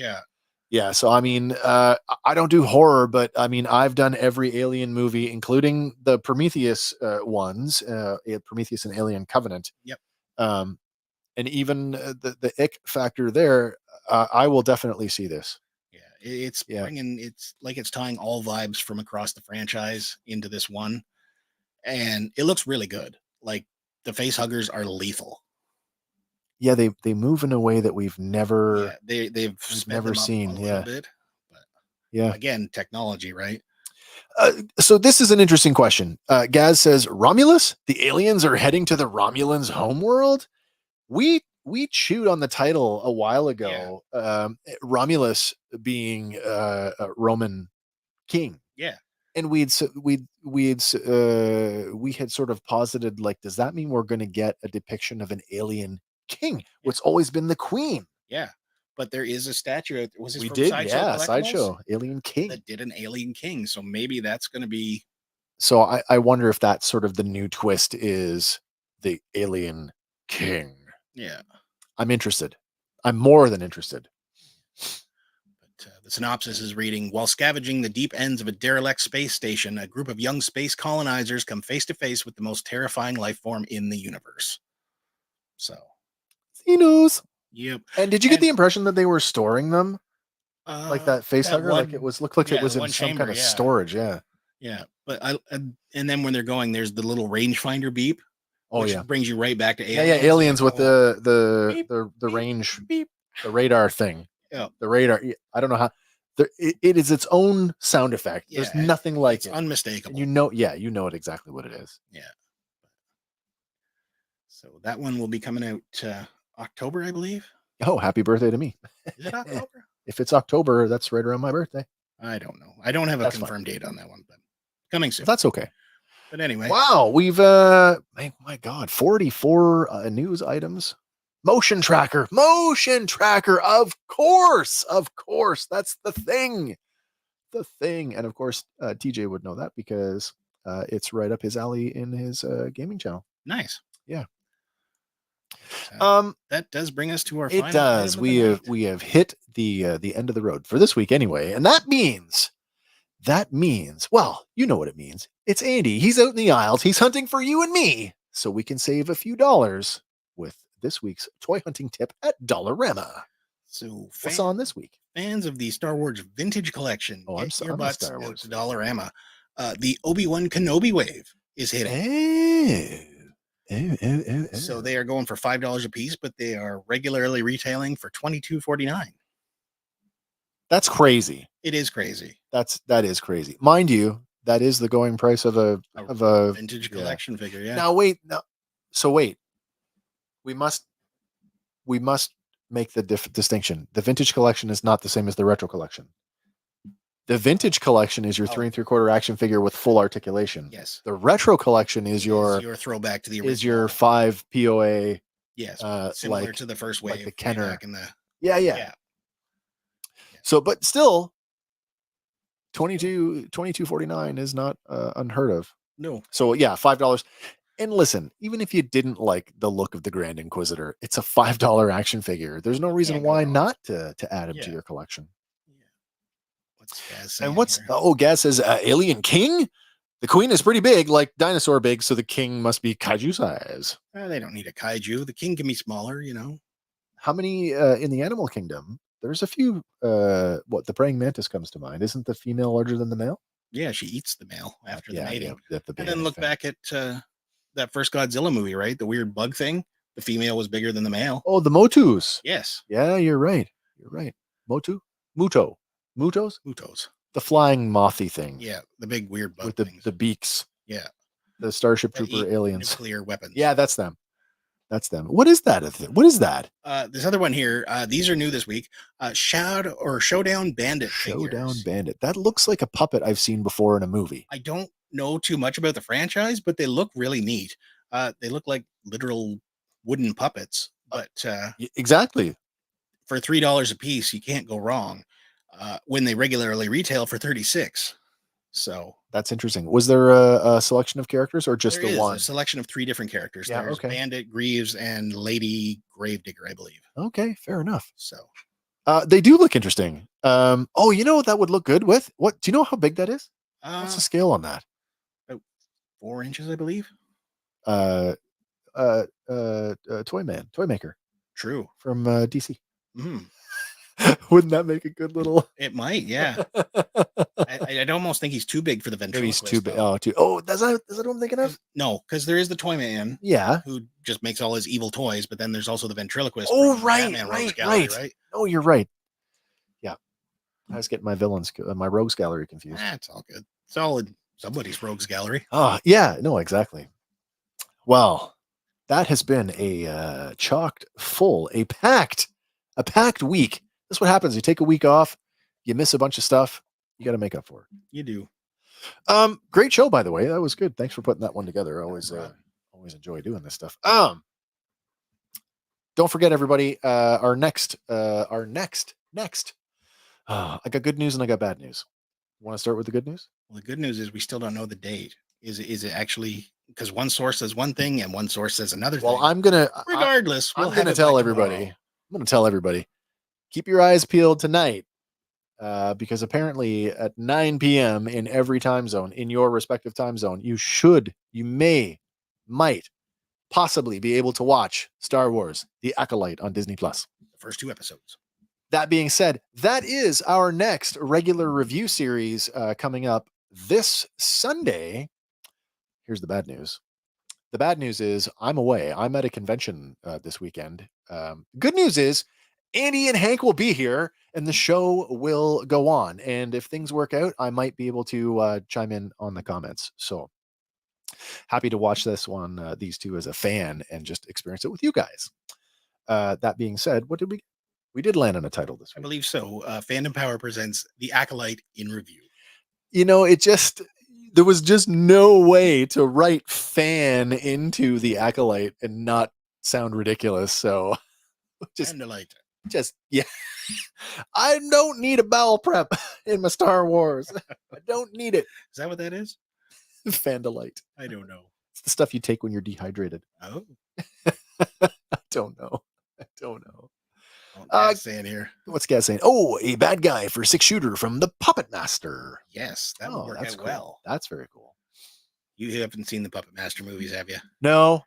Yeah. So I mean, I don't do horror, but I mean, I've done every Alien movie, including the Prometheus ones, Prometheus and Alien Covenant. Yep. And even the ick factor there, I will definitely see this. Yeah, it's bringing, it's like it's tying all vibes from across the franchise into this one, and it looks really good. Like the face huggers are lethal. Yeah, they move in a way that we've never they've sped never them up seen. a little bit, but again, technology, right? So this is an interesting question. Gaz says, Romulus? The aliens are heading to the Romulans' homeworld? We chewed on the title a while ago. Romulus being a Roman king. Yeah. And we had sort of posited, like, does that mean we're going to get a depiction of an alien king? It's always been the queen. Yeah. But there is a statue. Was this we from did? Sideshow Yeah, Collectibles? Sideshow Alien King that did an alien king. So maybe that's going to be. So I wonder if that's sort of the new twist is the alien king. Yeah. I'm interested. I'm more than interested. But the synopsis is reading, while scavenging the deep ends of a derelict space station, a group of young space colonizers come face to face with the most terrifying life form in the universe. So. Xenos. Yep. And did you get the impression that they were storing them? Like that face hugger? Like it looked like it was in some kind of storage. Yeah. Yeah. But and then when they're going, there's the little rangefinder beep. Which brings you right back to aliens. Yeah, aliens with the range, beep, the radar thing. Yeah, the radar. I don't know how. It is its own sound effect. Yeah, there's nothing like it's it. Unmistakable. And you know it exactly what it is. Yeah. So that one will be coming out October, I believe. Oh, happy birthday to me! Is it October? If it's October, that's right around my birthday. I don't know. I don't have a confirmed date on that one, but coming soon. That's okay. But anyway, wow, we've my God, 44 news items. Motion tracker, of course, that's the thing, and of course, TJ would know that because it's right up his alley in his gaming channel. Nice, yeah. That does bring us to our. It does. We have hit the end of the road for this week anyway, and that means. Well, you know what it means. It's Andy. He's out in the aisles. He's hunting for you and me so we can save a few dollars with this week's toy hunting tip at Dollarama. So what's on this week? Fans of the Star Wars Vintage Collection, I'm your butts Star Wars. To Dollarama. The Obi-Wan Kenobi wave is hitting. So they are going for $5 a piece, but they are regularly retailing for $22.49. That's crazy. It is crazy. That is crazy. Mind you, that is the going price of a vintage collection figure. Yeah. Now wait. We must make the distinction. The vintage collection is not the same as the retro collection. The vintage collection is your 3 3/4 action figure with full articulation. Yes. The retro collection is your throwback to the original. Is your 5 POA. Yes. Similar to the first wave. Like the Kenner. Back in the, yeah. So, but still, $22.49 is not unheard of. No. So yeah, $5. And listen, even if you didn't like the look of the Grand Inquisitor, it's a $5 action figure. There's no reason why not to add him to your collection. Yeah. What's Gaz saying? And Gaz says Alien King? The queen is pretty big, like dinosaur big, so the king must be kaiju size. They don't need a kaiju. The king can be smaller, How many in the animal kingdom? There's a few. The praying mantis comes to mind. Isn't the female larger than the male? Yeah, she eats the male after the mating. Yeah, and then look back at that first Godzilla movie, right? The weird bug thing. The female was bigger than the male. Oh, the Motus. Yes. Yeah, you're right. Mutos. The flying mothy thing. Yeah, the big weird bug with the beaks. Yeah. The Starship Trooper aliens. Nuclear weapons. Yeah, that's them. What is that? What is that? This other one here. These are new this week. Showdown Bandit. Showdown Bandit. That looks like a puppet I've seen before in a movie. I don't know too much about the franchise, but they look really neat. They look like literal wooden puppets. But exactly. For $3 a piece, you can't go wrong. when they regularly retail for $36. So That's interesting. Was there a selection of characters or just there the is one? a selection of 3 different characters. Yeah, There's okay. Bandit, Greaves, and Lady Gravedigger, I believe. Okay, fair enough. So They do look interesting. Oh, you know what that would look good with? What do you know how big that is? What's the scale on that? about 4 inches, I believe. Toymaker True. from DC. Mhm. Wouldn't that make a good little? It might, yeah. I'd almost think he's too big for the Maybe ventriloquist. he's too big. though. Oh, does that what I'm thinking of? No, because there is the toy man Yeah. who just makes all his evil toys, but then there's also the ventriloquist. Oh, from right, Batman right, Rogues Gallery, right. right? Oh, you're right. Yeah, I was getting my my rogues gallery confused. That's all good. It's all in somebody's Rogues Gallery. Oh, yeah, no, exactly. Well, that has been a chocked full, a packed week. That's what happens. You take a week off, you miss a bunch of stuff. You got to make up for it. You do. Great show, by the way. That was good. Thanks for putting that one together. I always enjoy doing this stuff. Don't forget, everybody. Our next. I got good news and I got bad news. Want to start with the good news? Well, the good news is we still don't know the date. Is it actually, because one source says one thing and one source says another Well, thing. I'm gonna. Regardless, I'm we'll gonna have it tell by everybody. tomorrow. I'm gonna tell everybody. Keep your eyes peeled tonight, because apparently at 9 p.m. in every time zone, in your respective time zone, you might possibly be able to watch Star Wars: The Acolyte on Disney Plus. The first 2 episodes. That being said, that is our next regular review series coming up this Sunday. Here's the bad news. The bad news is I'm away. I'm at a convention this weekend. Good news is Andy and Hank will be here and the show will go on. And if things work out, I might be able to chime in on the comments. So happy to watch this one, these two as a fan, and just experience it with you guys. That being said, what did we did land on a title this I week. believe so. Fandom Power presents The Acolyte in Review. You know, there was just no way to write fan into The Acolyte and not sound ridiculous. So just yeah. I don't need a bowel prep in my Star Wars. I don't need it. Is that what that is? Fandolite. I don't know. It's the stuff you take when you're dehydrated. Oh, I don't know. Dad's saying here. What's Gaz saying? Oh, a bad guy for 6-shooter from the Puppet Master. Yes, that would work out cool. well. That's very cool. You haven't seen the Puppet Master movies, have you? No.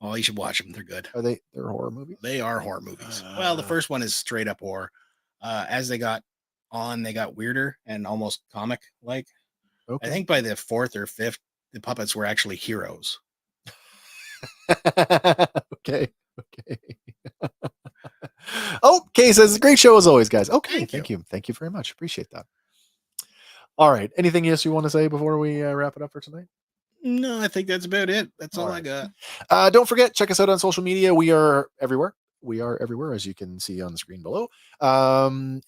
Oh, you should watch them. They're good. They're horror movies? They are horror movies. Well, the first one is straight up horror. As they got on, they got weirder and almost comic like. Okay. I think by the 4th or 5th, the puppets were actually heroes. Okay. Okay, says great show as always, guys. Okay, thank you very much. Appreciate that. All right, anything else you want to say before we wrap it up for tonight? No, I think that's about it. That's all I got. Don't forget, check us out on social media. We are everywhere. As you can see on the screen below.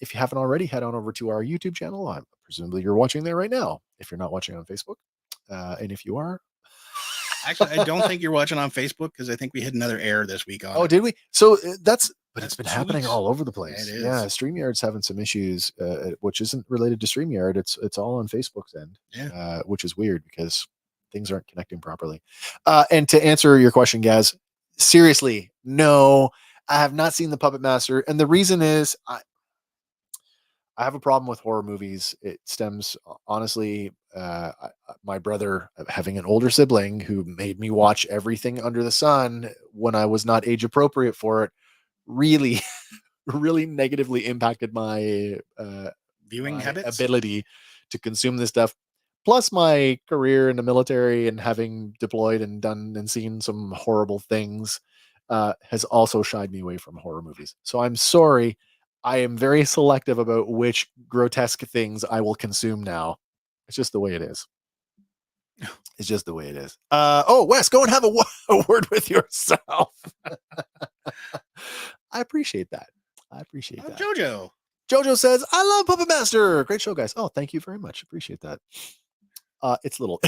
If you haven't already, head on over to our YouTube channel. Presumably you're watching there right now if you're not watching on Facebook. And if you are, actually, I don't think you're watching on Facebook because I think we hit another error this week on. Oh, did we? So it's been happening all over the place. It is. Yeah, StreamYard's having some issues, which isn't related to StreamYard. It's all on Facebook's end, which is weird because things aren't connecting properly. And to answer your question, Gaz, seriously, no, I have not seen the Puppet Master, and the reason is I have a problem with horror movies. It stems, honestly, my brother having an older sibling who made me watch everything under the sun when I was not age appropriate for it, really, really negatively impacted my viewing habits, ability to consume this stuff. Plus my career in the military and having deployed and done and seen some horrible things has also shied me away from horror movies. So I'm sorry. I am very selective about which grotesque things I will consume now. It's just the way it is. It's just the way it is. Wes, go and have a word with yourself. I appreciate that. Jojo says, I love Puppet Master. Great show, guys. Oh, thank you very much. Appreciate that. It's little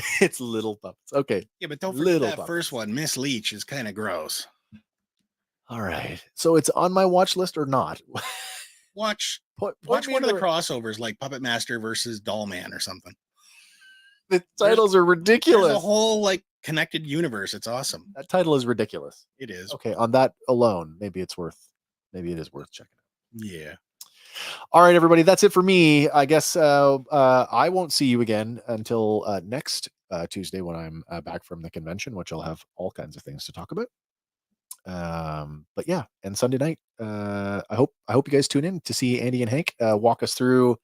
puppets. Okay. Yeah, but don't forget that first one, Miss Leech, is kind of gross. All right. So it's on my watch list or not? Watch Watch one of the crossovers, like Puppet Master versus Doll Man or something. The titles are ridiculous. There's a whole like connected universe. It's awesome. That title is ridiculous. It is. Okay, on that alone, maybe it is worth checking out. Yeah. All right, everybody, that's it for me. I guess I won't see you again until next Tuesday when I'm back from the convention, which I'll have all kinds of things to talk about. But yeah, and Sunday night, I hope you guys tune in to see Andy and Hank walk us through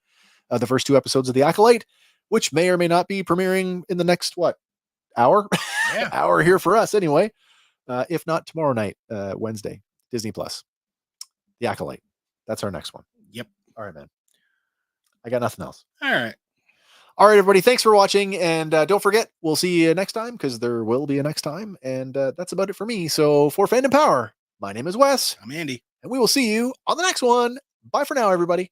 the first 2 episodes of The Acolyte, which may or may not be premiering in the next hour? Yeah. Hour here for us anyway. If not tomorrow night, Wednesday, Disney Plus. The Acolyte. That's our next one. Yep. All right, man. I got nothing else. All right. All right, everybody. Thanks for watching. And don't forget, we'll see you next time because there will be a next time. And that's about it for me. So for Fandom Power, my name is Wes. I'm Andy. And we will see you on the next one. Bye for now, everybody.